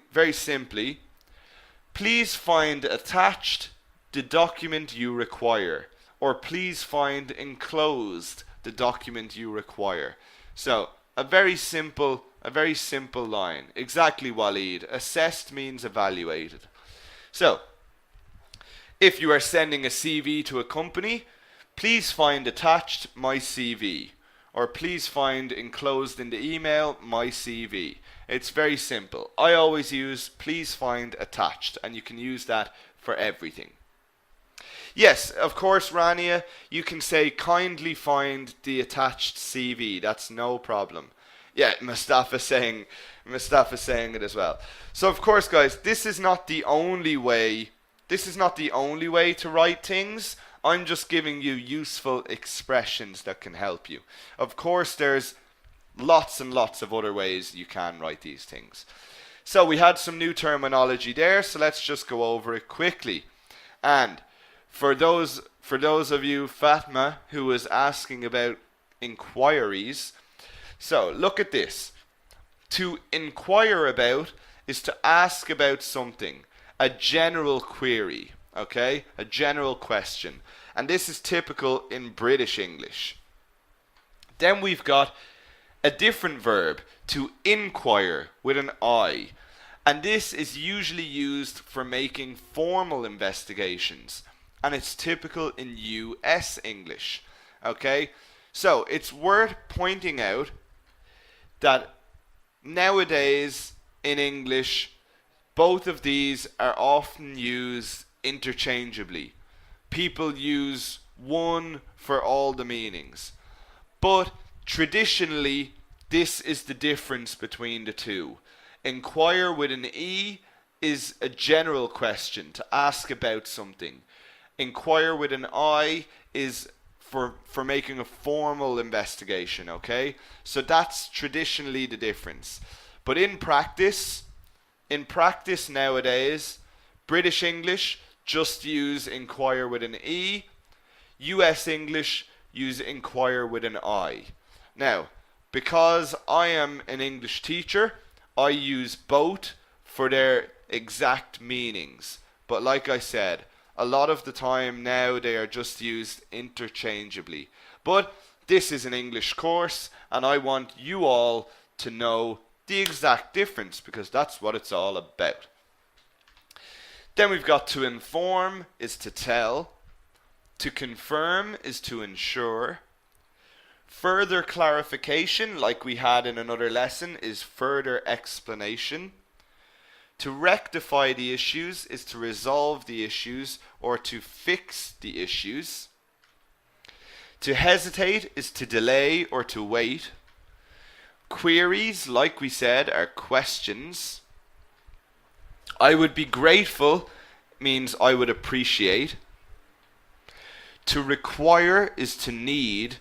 please find attached the document you require, or please find enclosed the document you require. So, a very simple line. Exactly, Waleed. Assessed means evaluated. So, if you are sending a CV to a company, please find attached my CV, or please find enclosed in the email my CV. It's very simple. I always use please find attached, and you can use that for everything. Yes, of course, Rania, you can say kindly find the attached CV. That's no problem. Yeah, Mustafa's saying it as well. So of course, guys, this is not the only way to write things. I'm just giving you useful expressions that can help you. Of course, there's lots and lots of other ways you can write these things. So we had some new terminology there, so let's just go over it quickly. And for those of you, Fatma, who was asking about inquiries, so look at this. To inquire about is to ask about something, a general query, okay? A general question. And this is typical in British English. Then we've got a different verb, to inquire, with an I. And this is usually used for making formal investigations. And it's typical in US English, okay? So it's worth pointing out that nowadays in English, both of these are often used interchangeably. People use one for all the meanings. But traditionally, this is the difference between the two. Inquire with an E is a general question, to ask about something. Inquire with an I is for making a formal investigation, okay? So that's traditionally the difference. But in practice nowadays, British English just use inquire with an E. US English use inquire with an I. Now, because I am an English teacher, I use both for their exact meanings. But like I said, a lot of the time now they are just used interchangeably. But this is an English course, and I want you all to know the exact difference, because that's what it's all about. Then we've got to inform is to tell. To confirm is to ensure. Further clarification, like we had in another lesson, is further explanation. To rectify the issues is to resolve the issues or to fix the issues. To hesitate is to delay or to wait. Queries, like we said, are questions. I would be grateful means I would appreciate. To require is to need.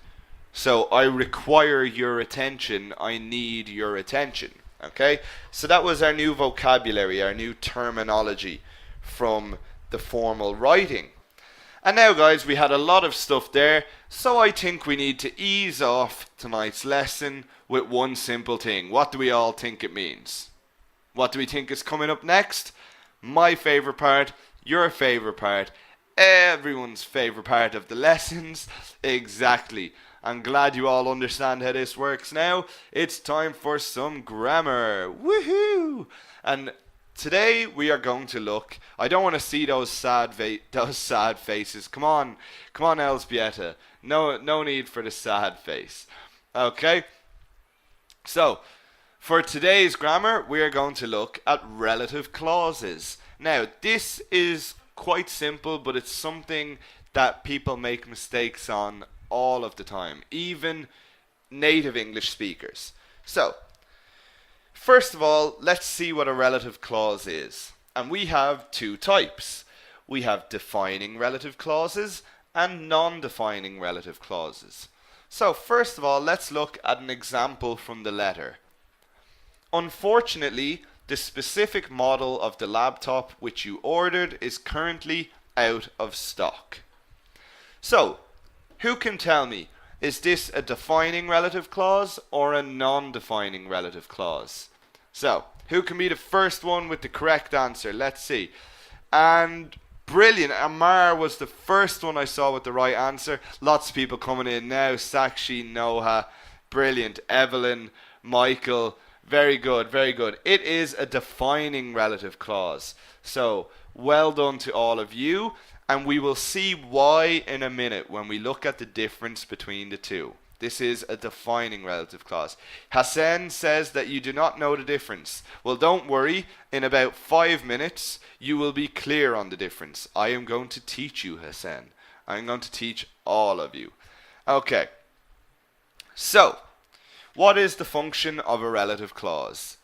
So I require your attention, I need your attention. Okay, so that was our new vocabulary, our new terminology from the formal writing. And now, guys, we had a lot of stuff there, so I think we need to ease off tonight's lesson with one simple thing. What do we all think it means? What do we think is coming up next? My favourite part, your favourite part, everyone's favourite part of the lessons. Exactly. I'm glad you all understand how this works now. It's time for some grammar. Woohoo! And today we are going to look. I don't want to see those sad faces. Come on, Elzbieta. No need for the sad face. Okay. So, for today's grammar, we are going to look at relative clauses. Now, this is quite simple, but it's something that people make mistakes on all of the time. Even native English speakers. So, first of all, let's see what a relative clause is. And we have two types. We have defining relative clauses and non-defining relative clauses. So first of all, let's look at an example from the letter. Unfortunately, the specific model of the laptop which you ordered is currently out of stock. So, who can tell me, is this a defining relative clause or a non-defining relative clause? So, who can be the first one with the correct answer? Let's see. And brilliant, Amar was the first one I saw with the right answer. Lots of people coming in now. Sakshi, Noha, brilliant. Evelyn, Michael, very good, very good. It is a defining relative clause. So, well done to all of you. And we will see why in a minute when we look at the difference between the two. This is a defining relative clause. Hassan says that you do not know the difference. Well, don't worry. In about 5 minutes, you will be clear on the difference. I am going to teach you, Hassan. I'm going to teach all of you. Okay. So, what is the function of a relative clause?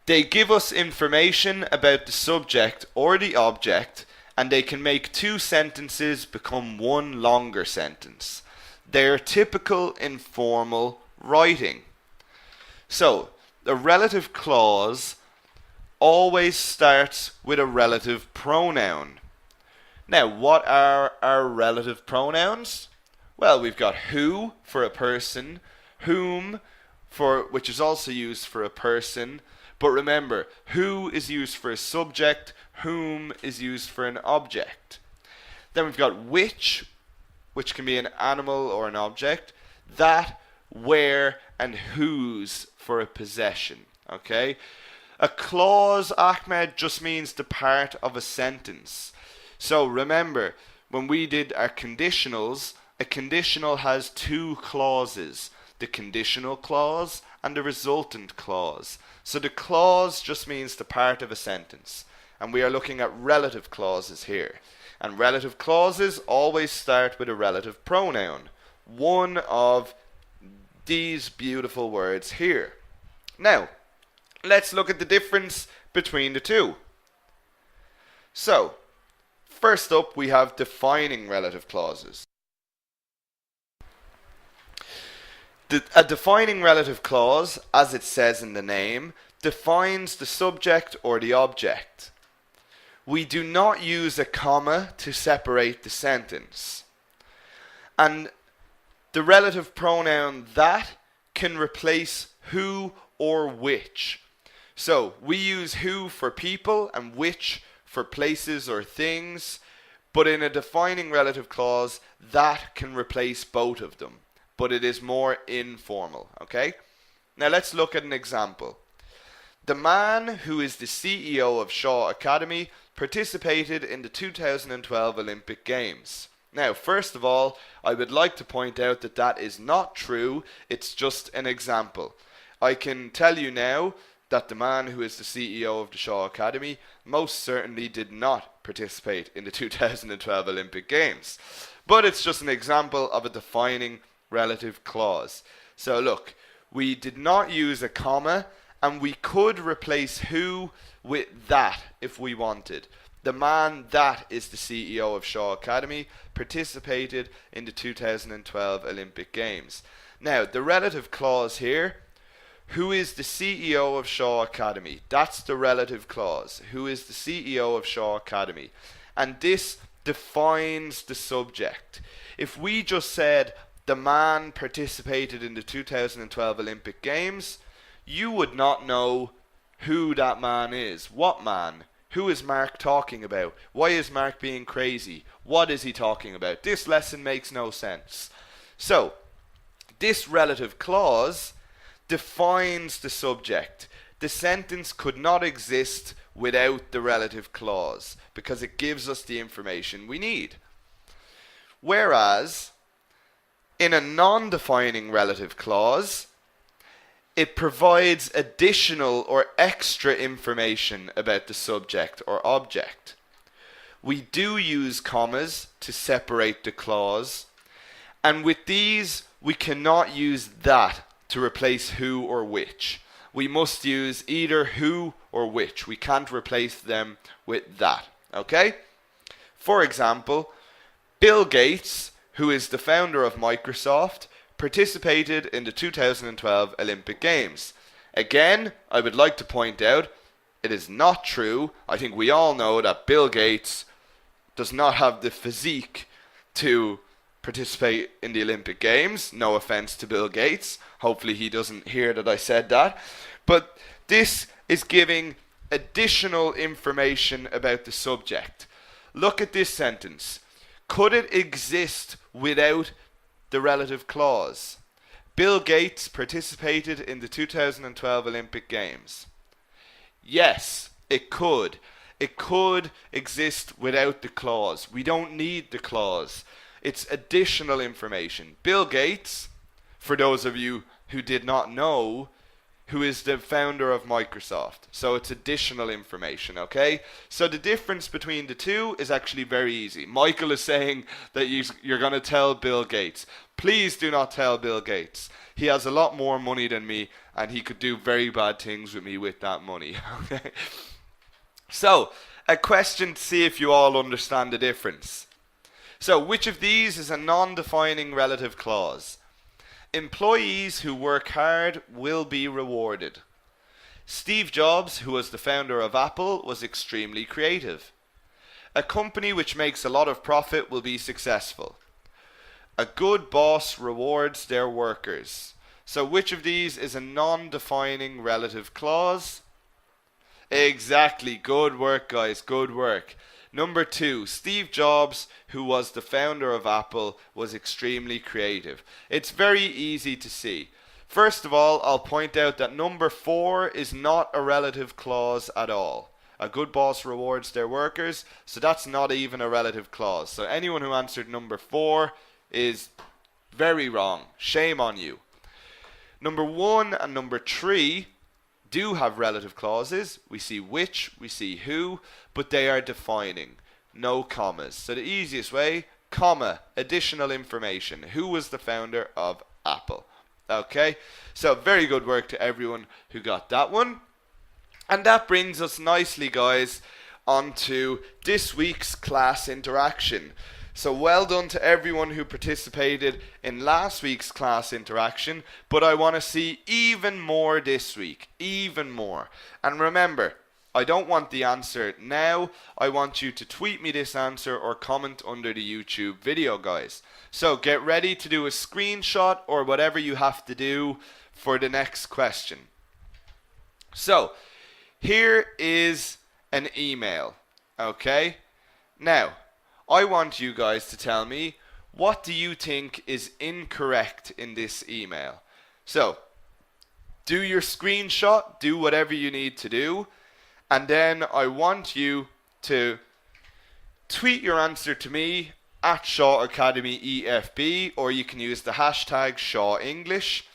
They give us information about the subject or the object, and they can make two sentences become one longer sentence. They are typical in formal writing. So, the relative clause always starts with a relative pronoun. Now, what are our relative pronouns? Well, we've got who for a person, whom for, which is also used for a person. But remember, who is used for a subject, whom is used for an object. Then we've got which can be an animal or an object, that, where, and whose for a possession. Okay? A clause, Ahmed, just means the part of a sentence. So remember, when we did our conditionals, a conditional has two clauses, the conditional clause and the resultant clause. So the clause just means the part of a sentence. And we are looking at relative clauses here. And relative clauses always start with a relative pronoun. One of these beautiful words here. Now, let's look at the difference between the two. So, first up we have defining relative clauses. A defining relative clause, as it says in the name, defines the subject or the object. We do not use a comma to separate the sentence. And the relative pronoun that can replace who or which. So we use who for people and which for places or things, but in a defining relative clause, that can replace both of them. But it is more informal, okay? Now let's look at an example. The man who is the CEO of Shaw Academy participated in the 2012 Olympic Games. Now, first of all, I would like to point out that that is not true. It's just an example. I can tell you now that the man who is the CEO of the Shaw Academy most certainly did not participate in the 2012 Olympic Games. But it's just an example of a defining relative clause. So look, we did not use a comma, and we could replace who with that if we wanted. The man that is the CEO of Shaw Academy participated in the 2012 Olympic Games. Now, the relative clause here, who is the CEO of Shaw Academy? That's the relative clause. Who is the CEO of Shaw Academy? And this defines the subject. If we just said the man participated in the 2012 Olympic Games, you would not know who that man is. What man? Who is Mark talking about? Why is Mark being crazy? What is he talking about? This lesson makes no sense. So, this relative clause defines the subject. The sentence could not exist without the relative clause because it gives us the information we need. Whereas, in a non-defining relative clause, it provides additional or extra information about the subject or object. We do use commas to separate the clause, and with these we cannot use that to replace who or which. We must use either who or which. We can't replace them with that. Okay? For example, Bill Gates, who is the founder of Microsoft, participated in the 2012 Olympic Games. Again, I would like to point out, it is not true. I think we all know that Bill Gates does not have the physique to participate in the Olympic Games. No offense to Bill Gates. Hopefully he doesn't hear that I said that. But this is giving additional information about the subject. Look at this sentence. Could it exist without the relative clause? Bill Gates participated in the 2012 Olympic Games. Yes, it could. It could exist without the clause. We don't need the clause. It's additional information. Bill Gates, for those of you who did not know, who is the founder of Microsoft. So it's additional information, okay? So the difference between the two is actually very easy. Michael is saying that you're going to tell Bill Gates. Please do not tell Bill Gates. He has a lot more money than me, and he could do very bad things with me with that money, okay? So, a question to see if you all understand the difference. So, which of these is a non-defining relative clause? Employees who work hard will be rewarded. Steve Jobs, who was the founder of Apple, was extremely creative. A company which makes a lot of profit will be successful. A good boss rewards their workers. So which of these is a non-defining relative clause? Exactly. Good work, guys. Good work. Number 2, Steve Jobs, who was the founder of Apple, was extremely creative. It's very easy to see. First of all, I'll point out that number 4 is not a relative clause at all. A good boss rewards their workers, so that's not even a relative clause. So anyone who answered number 4 is very wrong. Shame on you. Number 1 and number 3 do have relative clauses. We see which, we see who, but they are defining. No commas. So the easiest way, comma, additional information. Who was the founder of Apple? Okay, so very good work to everyone who got that one. And that brings us nicely, guys, onto this week's class interaction. So well done to everyone who participated in last week's class interaction, but I want to see even more this week, even more. And remember, I don't want the answer now. I want you to tweet me this answer or comment under the YouTube video, guys. So get ready to do a screenshot or whatever you have to do for the next question. So here is an email, okay? Now, I want you guys to tell me, what do you think is incorrect in this email? So, do your screenshot, do whatever you need to do, and then I want you to tweet your answer to me at Shaw Academy EFB, or you can use the hashtag Shaw English.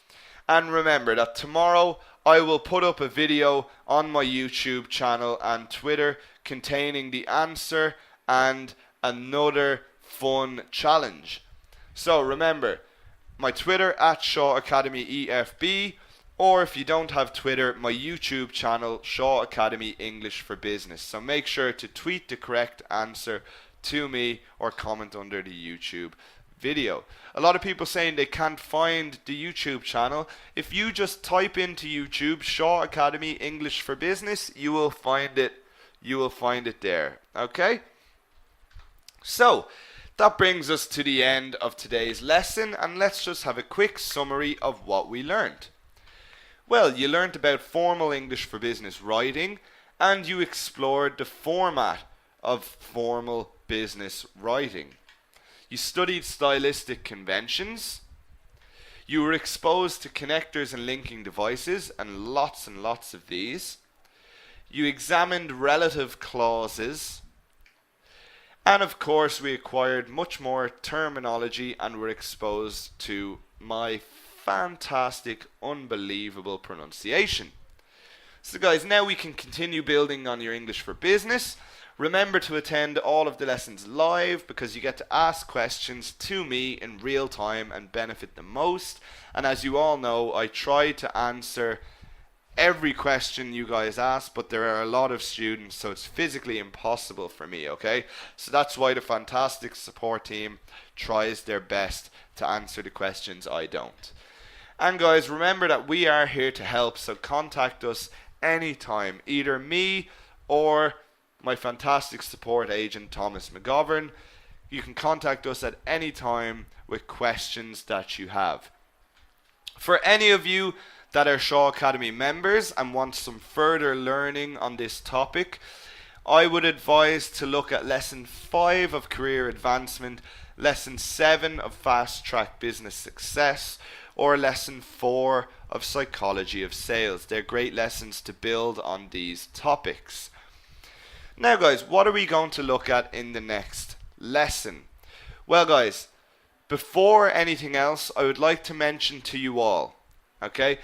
And remember that tomorrow I will put up a video on my YouTube channel and Twitter containing the answer and another fun challenge. So remember, my Twitter at Shaw Academy EFB, or if you don't have Twitter, my YouTube channel, Shaw Academy English for Business. So make sure to tweet the correct answer to me or comment under the YouTube video. A lot of people saying they can't find the YouTube channel. If you just type into YouTube Shaw Academy English for Business, you will find it. You will find it there. Okay? So, that brings us to the end of today's lesson, and let's just have a quick summary of what we learned. Well, you learned about formal English for business writing, and you explored the format of formal business writing. You studied stylistic conventions. You were exposed to connectors and linking devices, and lots of these. You examined relative clauses. And of course, we acquired much more terminology and were exposed to my fantastic, unbelievable pronunciation. So guys, now we can continue building on your English for business. Remember to attend all of the lessons live because you get to ask questions to me in real time and benefit the most. And as you all know, I try to answer every question you guys ask, but there are a lot of students, so it's physically impossible for me, okay? So that's why the fantastic support team tries their best to answer the questions I don't. And guys, remember that we are here to help, so contact us anytime, either me or my fantastic support agent Thomas McGovern. You can contact us at any time with questions that you have. For any of you that are Shaw Academy members and want some further learning on this topic, I would advise to look at lesson 5 of career advancement, lesson 7 of fast track business success, or lesson 4 of psychology of sales. They're great lessons to build on these topics. Now guys, what are we going to look at in the next lesson? Well guys, before anything else, I would like to mention to you all, okay,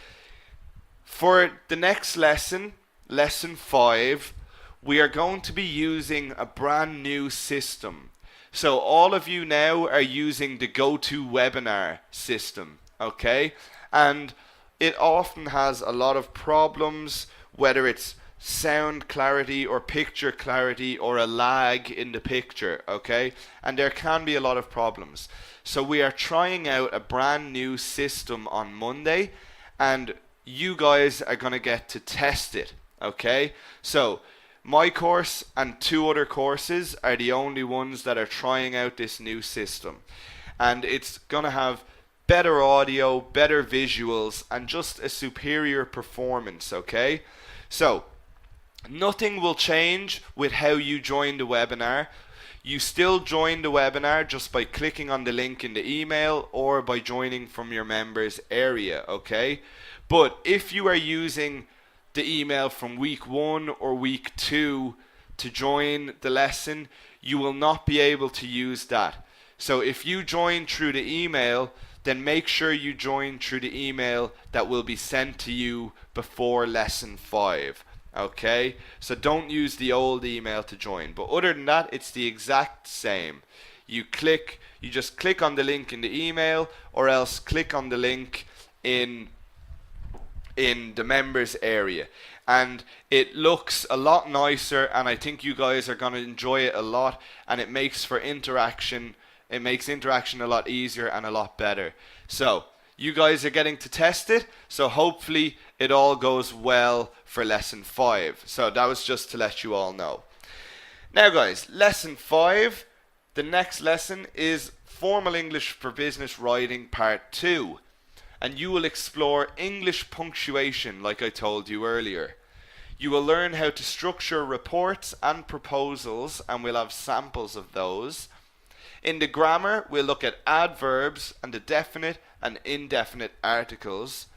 for the next lesson, lesson 5, we are going to be using a brand new system. So all of you now are using the GoToWebinar system, okay? And it often has a lot of problems, whether it's sound clarity or picture clarity or a lag in the picture, okay? And there can be a lot of problems. So we are trying out a brand new system on Monday, and you guys are going to get to test it, okay? So my course and 2 other courses are the only ones that are trying out this new system, and it's going to have better audio, better visuals, and just a superior performance, okay? So nothing will change with how you join the webinar. You still join the webinar just by clicking on the link in the email or by joining from your members area, okay? But if you are using the email from week 1 or week 2 to join the lesson, you will not be able to use that. So if you join through the email, then make sure you join through the email that will be sent to you before lesson 5. Okay, so don't use the old email to join, but other than that, it's the exact same. You just click on the link in the email, or else click on the link in the members area, and it looks a lot nicer, and I think you guys are going to enjoy it a lot, and it makes interaction a lot easier and a lot better. So you guys are getting to test it, so hopefully it all goes well for lesson 5. So that was just to let you all know. Now guys, lesson 5, the next lesson is Formal English for Business Writing Part 2. And you will explore English punctuation like I told you earlier. You will learn how to structure reports and proposals, and we'll have samples of those. In the grammar, we'll look at adverbs and the definite and indefinite articles.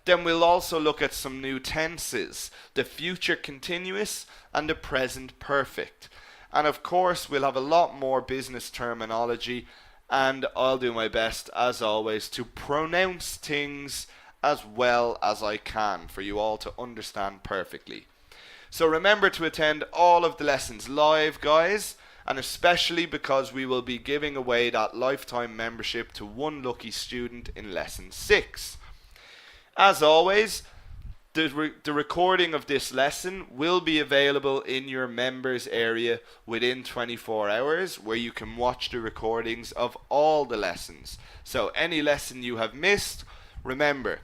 Then we'll also look at some new tenses, the future continuous and the present perfect. And of course, we'll have a lot more business terminology, and I'll do my best, as always, to pronounce things as well as I can for you all to understand perfectly. So remember to attend all of the lessons live, guys, and especially because we will be giving away that lifetime membership to one lucky student in lesson 6. As always, the recording of this lesson will be available in your members area within 24 hours, where you can watch the recordings of all the lessons. So any lesson you have missed, remember,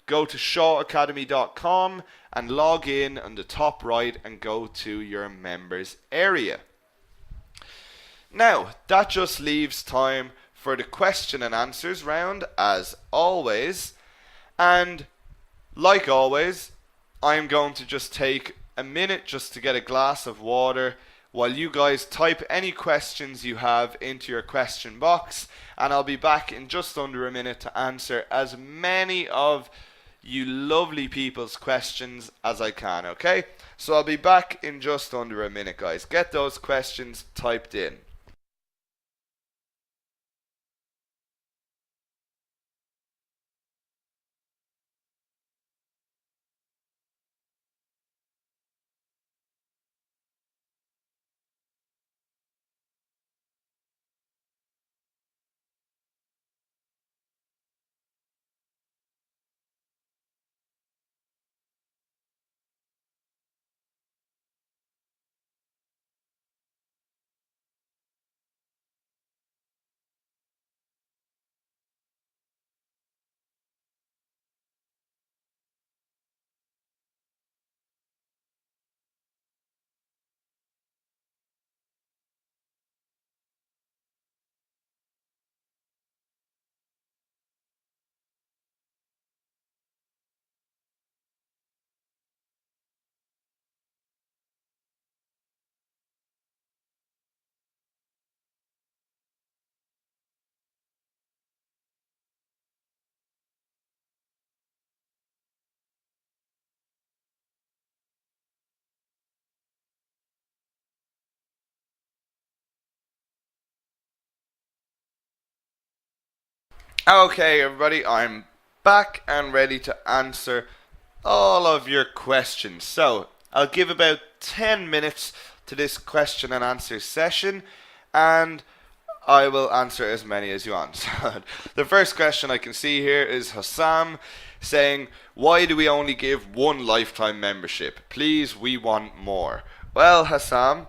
go to shawacademy.com and log in on the top right and go to your members area. Now, that just leaves time for the question and answers round, as always. And like always, I'm going to just take a minute just to get a glass of water while you guys type any questions you have into your question box, and I'll be back in just under a minute to answer as many of you lovely people's questions as I can, okay? So I'll be back in just under a minute, guys. Get those questions typed in. Okay, everybody, I'm back and ready to answer all of your questions. So, I'll give about 10 minutes to this question and answer session, and I will answer as many as you want. So, the first question I can see here is Hassam saying, why do we only give one lifetime membership? Please, we want more. Well, Hassam,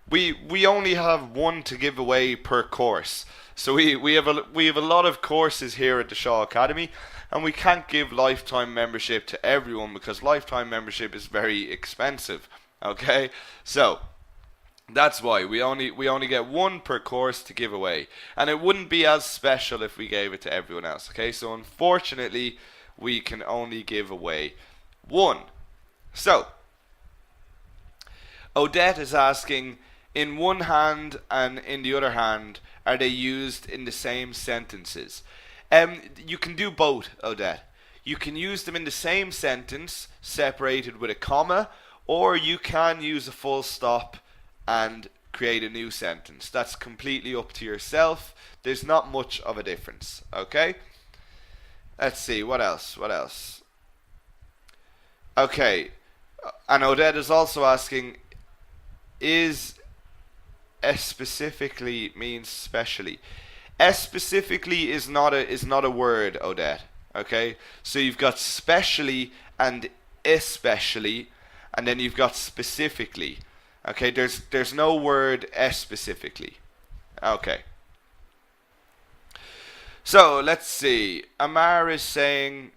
we only have one to give away per course. So we have a lot of courses here at the Shaw Academy, and we can't give lifetime membership to everyone because lifetime membership is very expensive. Okay, so that's why we only get one per course to give away, and it wouldn't be as special if we gave it to everyone else. Okay, so unfortunately, we can only give away one. So Odette is asking, in one hand and in the other hand, are they used in the same sentences? You can do both, Odette. You can use them in the same sentence, separated with a comma, or you can use a full stop and create a new sentence. That's completely up to yourself. There's not much of a difference, okay? Let's see, what else? What else? Okay, and Odette is also asking, is specifically means specially? Specifically is not a word, Odette. Okay, so you've got specially and especially, and then you've got specifically. Okay, there's no word specifically. Okay. So let's see. Amar is saying,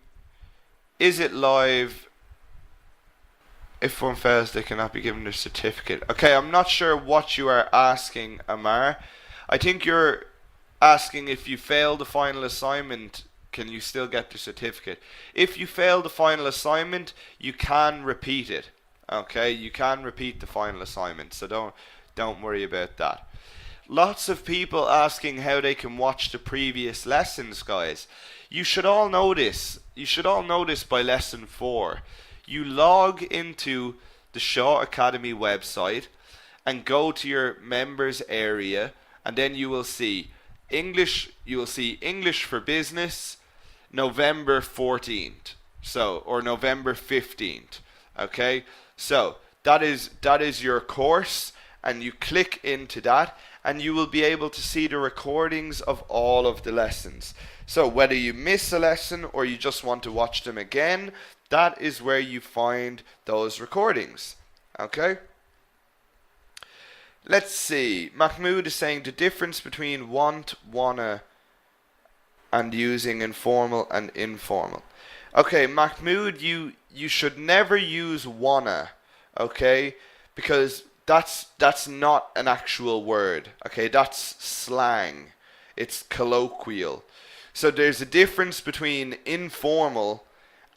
is it live? If one fails, they cannot be given their certificate. Okay, I'm not sure what you are asking, Amar. I think you're asking if you fail the final assignment, can you still get the certificate? If you fail the final assignment, you can repeat it. Okay, you can repeat the final assignment, so don't worry about that. Lots of people asking how they can watch the previous lessons, guys. You should all know this. You should all know this by lesson 4. You log into the Shaw Academy website and go to your members area, and then you will see English. You will see English for Business, November 14th. So, or November 15th. Okay, so that is your course, and you click into that, and you will be able to see the recordings of all of the lessons. So whether you miss a lesson or you just want to watch them again, that is where you find those recordings. Okay? Let's see. Mahmoud is saying the difference between want, wanna, and using informal and informal. Okay, Mahmoud, you should never use wanna, okay? Because that's not an actual word, okay? That's slang. It's colloquial. So there's a difference between informal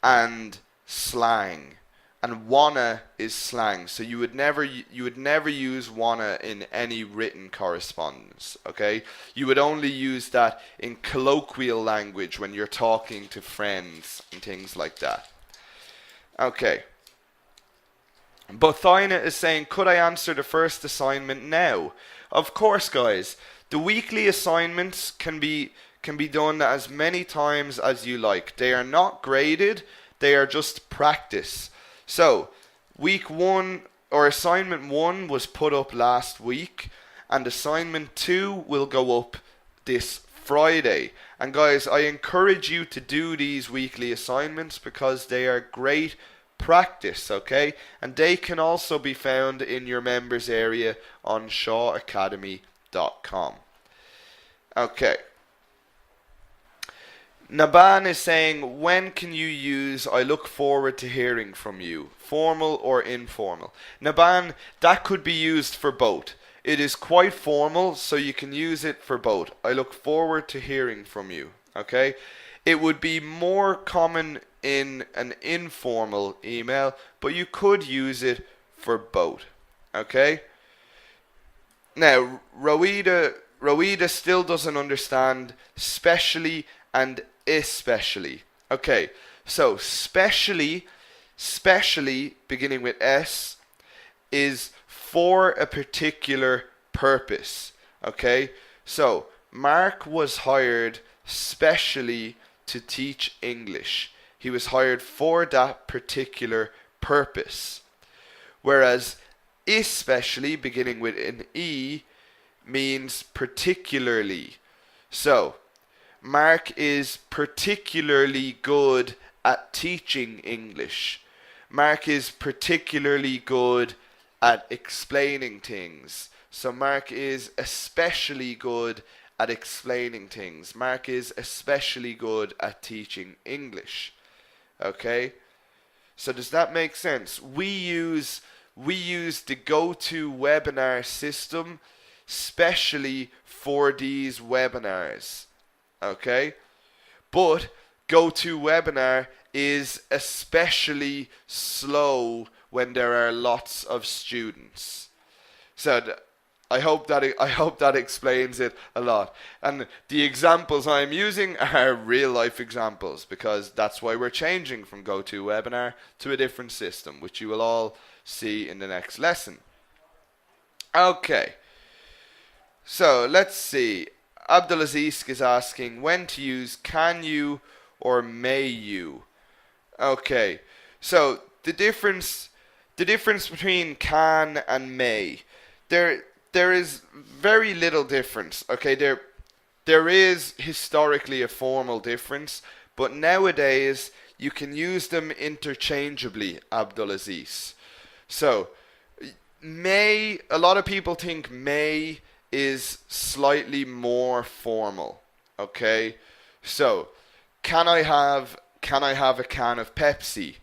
and slang, and wanna is slang. So you would never use wanna in any written correspondence, okay? You would only use that in colloquial language when you're talking to friends and things like that. Okay. Bothaina is saying, could I answer the first assignment now? Of course, guys. The weekly assignments can be done as many times as you like. They are not graded, they are just practice. So, week 1 or assignment 1 was put up last week, and assignment 2 will go up this Friday. And guys, I encourage you to do these weekly assignments because they are great practice, okay? And they can also be found in your members area on shawacademy.com. Okay. Naban is saying, when can you use I look forward to hearing from you? Formal or informal? Naban, that could be used for both. It is quite formal, so you can use it for both. I look forward to hearing from you. Okay? It would be more common in an informal email, but you could use it for both. Okay? Now, Roida still doesn't understand specially and especially. Okay, so specially beginning with S is for a particular purpose. Okay, so Mark was hired specially to teach English. He was hired for that particular purpose. Whereas especially, beginning with an E, means particularly. So, Mark is particularly good at teaching English. Mark is particularly good at explaining things. So Mark is especially good at explaining things. Mark is especially good at teaching English. Okay? So does that make sense? We use the GoToWebinar system specially for these webinars. Okay? But GoToWebinar is especially slow when there are lots of students. So I hope that explains it a lot. And the examples I'm using are real life examples, because that's why we're changing from GoToWebinar to a different system, which you will all see in the next lesson. Okay. So let's see. Abdulaziz is asking when to use can you or may you. Okay. So the difference between can and may, there is very little difference. Okay, there is historically a formal difference, but nowadays you can use them interchangeably, Abdulaziz. So may, a lot of people think may is slightly more formal. Okay, so can I have a can of Pepsi?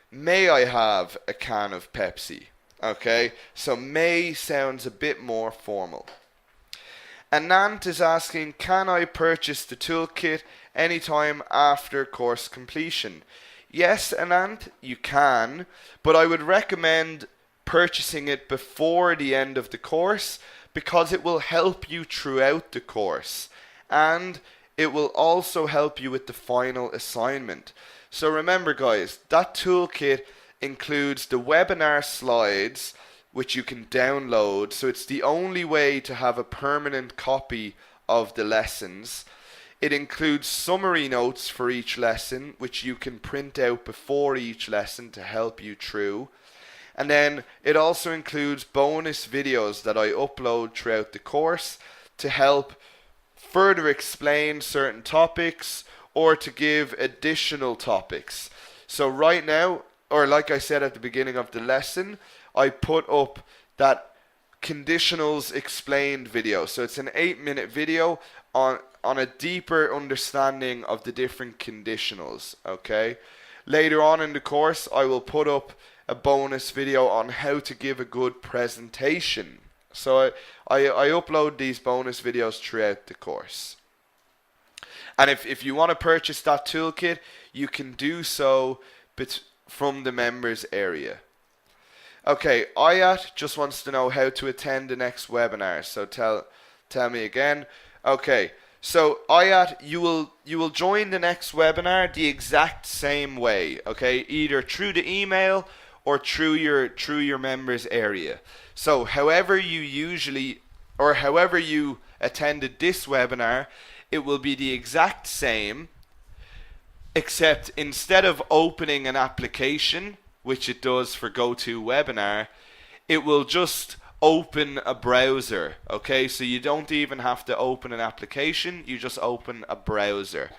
May I have a can of Pepsi? Okay, so may sounds a bit more formal. Anant is asking, can I purchase the toolkit anytime after course completion? Yes, Anant, you can, but I would recommend purchasing it before the end of the course, because it will help you throughout the course, and it will also help you with the final assignment. So remember guys, that toolkit includes the webinar slides, which you can download. So it's the only way to have a permanent copy of the lessons. It includes summary notes for each lesson, which you can print out before each lesson to help you through. And then it also includes bonus videos that I upload throughout the course to help further explain certain topics or to give additional topics. So right now, or like I said at the beginning of the lesson, I put up that conditionals explained video. So it's an 8-minute video on a deeper understanding of the different conditionals. Okay. Later on in the course, I will put up a bonus video on how to give a good presentation. So I upload these bonus videos throughout the course. And if you want to purchase that toolkit, you can do so from the members area. Okay, Ayat just wants to know how to attend the next webinar. So tell me again. Okay, so Ayat, you will join the next webinar the exact same way. Okay, either through the email or through your members area. So however you attended this webinar, it will be the exact same, except instead of opening an application, which it does for GoToWebinar, it will just open a browser. Okay, so you don't even have to open an application, you just open a browser.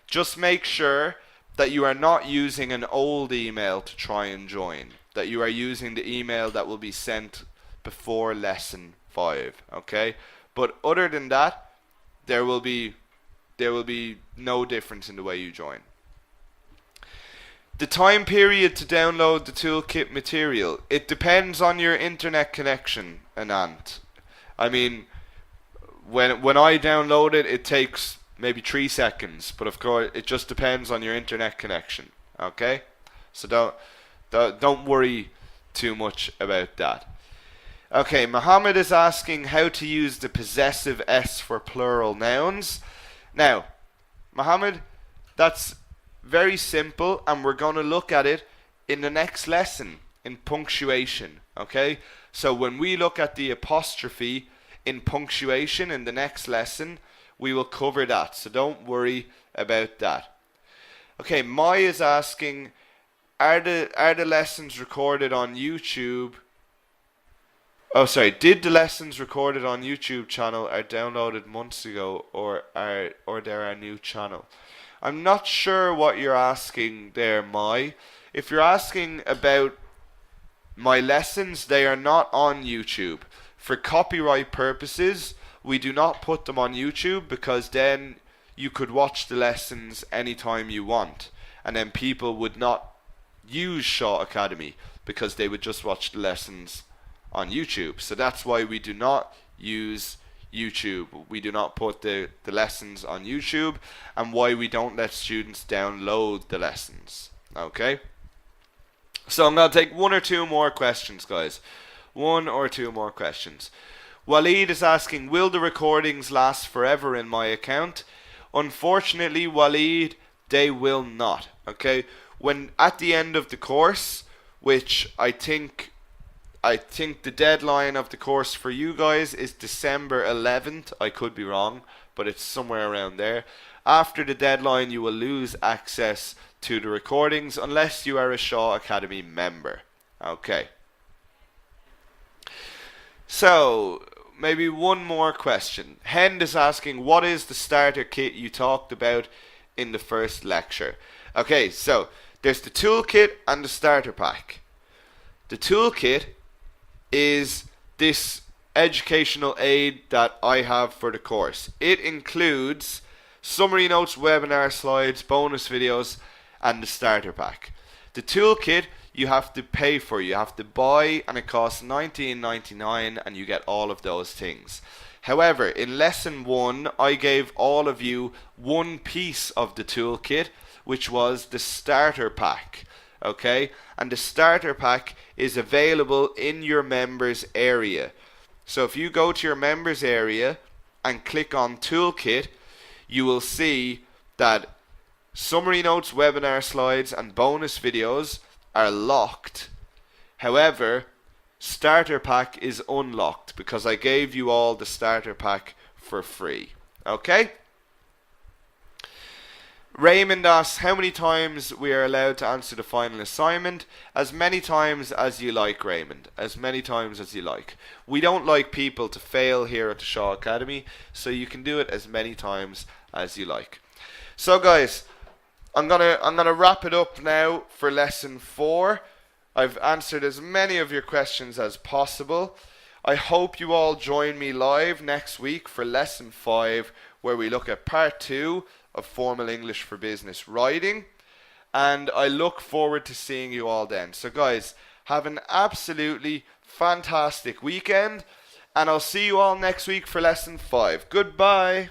Just make sure that you are not using an old email to try and join, that you are using the email that will be sent before lesson 5. Okay, but other than that, there will be no difference in the way you join. The time period to download the toolkit material, it depends on your internet connection, Anant. I mean, when I download it, it takes maybe 3 seconds, but of course it just depends on your internet connection. Okay, so don't worry too much about that. Okay, Muhammad is asking how to use the possessive S for plural nouns. Now, Muhammad, that's very simple, and we're going to look at it in the next lesson in punctuation. Okay, so when we look at the apostrophe in punctuation in the next lesson, we will cover that. So don't worry about that. Okay, Mai is asking, are the lessons recorded on YouTube? Oh, sorry. Did the lessons recorded on YouTube channel are downloaded months ago, or they're a new channel? I'm not sure what you're asking there, Mai. If you're asking about my lessons, they are not on YouTube. For copyright purposes, we do not put them on YouTube, because then you could watch the lessons anytime you want, and then people would not use Shaw Academy because they would just watch the lessons on YouTube. So that's why we do not use YouTube. We do not put the lessons on YouTube, and why we don't let students download the lessons. Okay? So I'm going to take one or two more questions, guys. One or two more questions. Waleed is asking, will the recordings last forever in my account? Unfortunately, Waleed, they will not. Okay? When at the end of the course, which I think the deadline of the course for you guys is December 11th. I could be wrong, but it's somewhere around there. After the deadline, you will lose access to the recordings unless you are a Shaw Academy member. Okay. So, maybe one more question. Hend is asking, what is the starter kit you talked about in the first lecture? Okay, so there's the toolkit and the starter pack. The toolkit is this educational aid that I have for the course. It includes summary notes, webinar slides, bonus videos, and the starter pack. The toolkit you have to pay for. You have to buy, and it costs $19.99, and you get all of those things. However, in lesson 1, I gave all of you one piece of the toolkit, which was the starter pack. Okay, and the starter pack is available in your members area. So if you go to your members area and click on toolkit, you will see that summary notes, webinar slides, and bonus videos are locked. However, starter pack is unlocked because I gave you all the starter pack for free. Okay? Raymond asks how many times we are allowed to answer the final assignment. As many times as you like, Raymond. As many times as you like. We don't like people to fail here at the Shaw Academy, so you can do it as many times as you like. So guys, I'm gonna wrap it up now for lesson 4. I've answered as many of your questions as possible. I hope you all join me live next week for lesson 5, where we look at part 2 of Formal English for Business Writing, and I look forward to seeing you all then. So guys, have an absolutely fantastic weekend, and I'll see you all next week for lesson 5. Goodbye.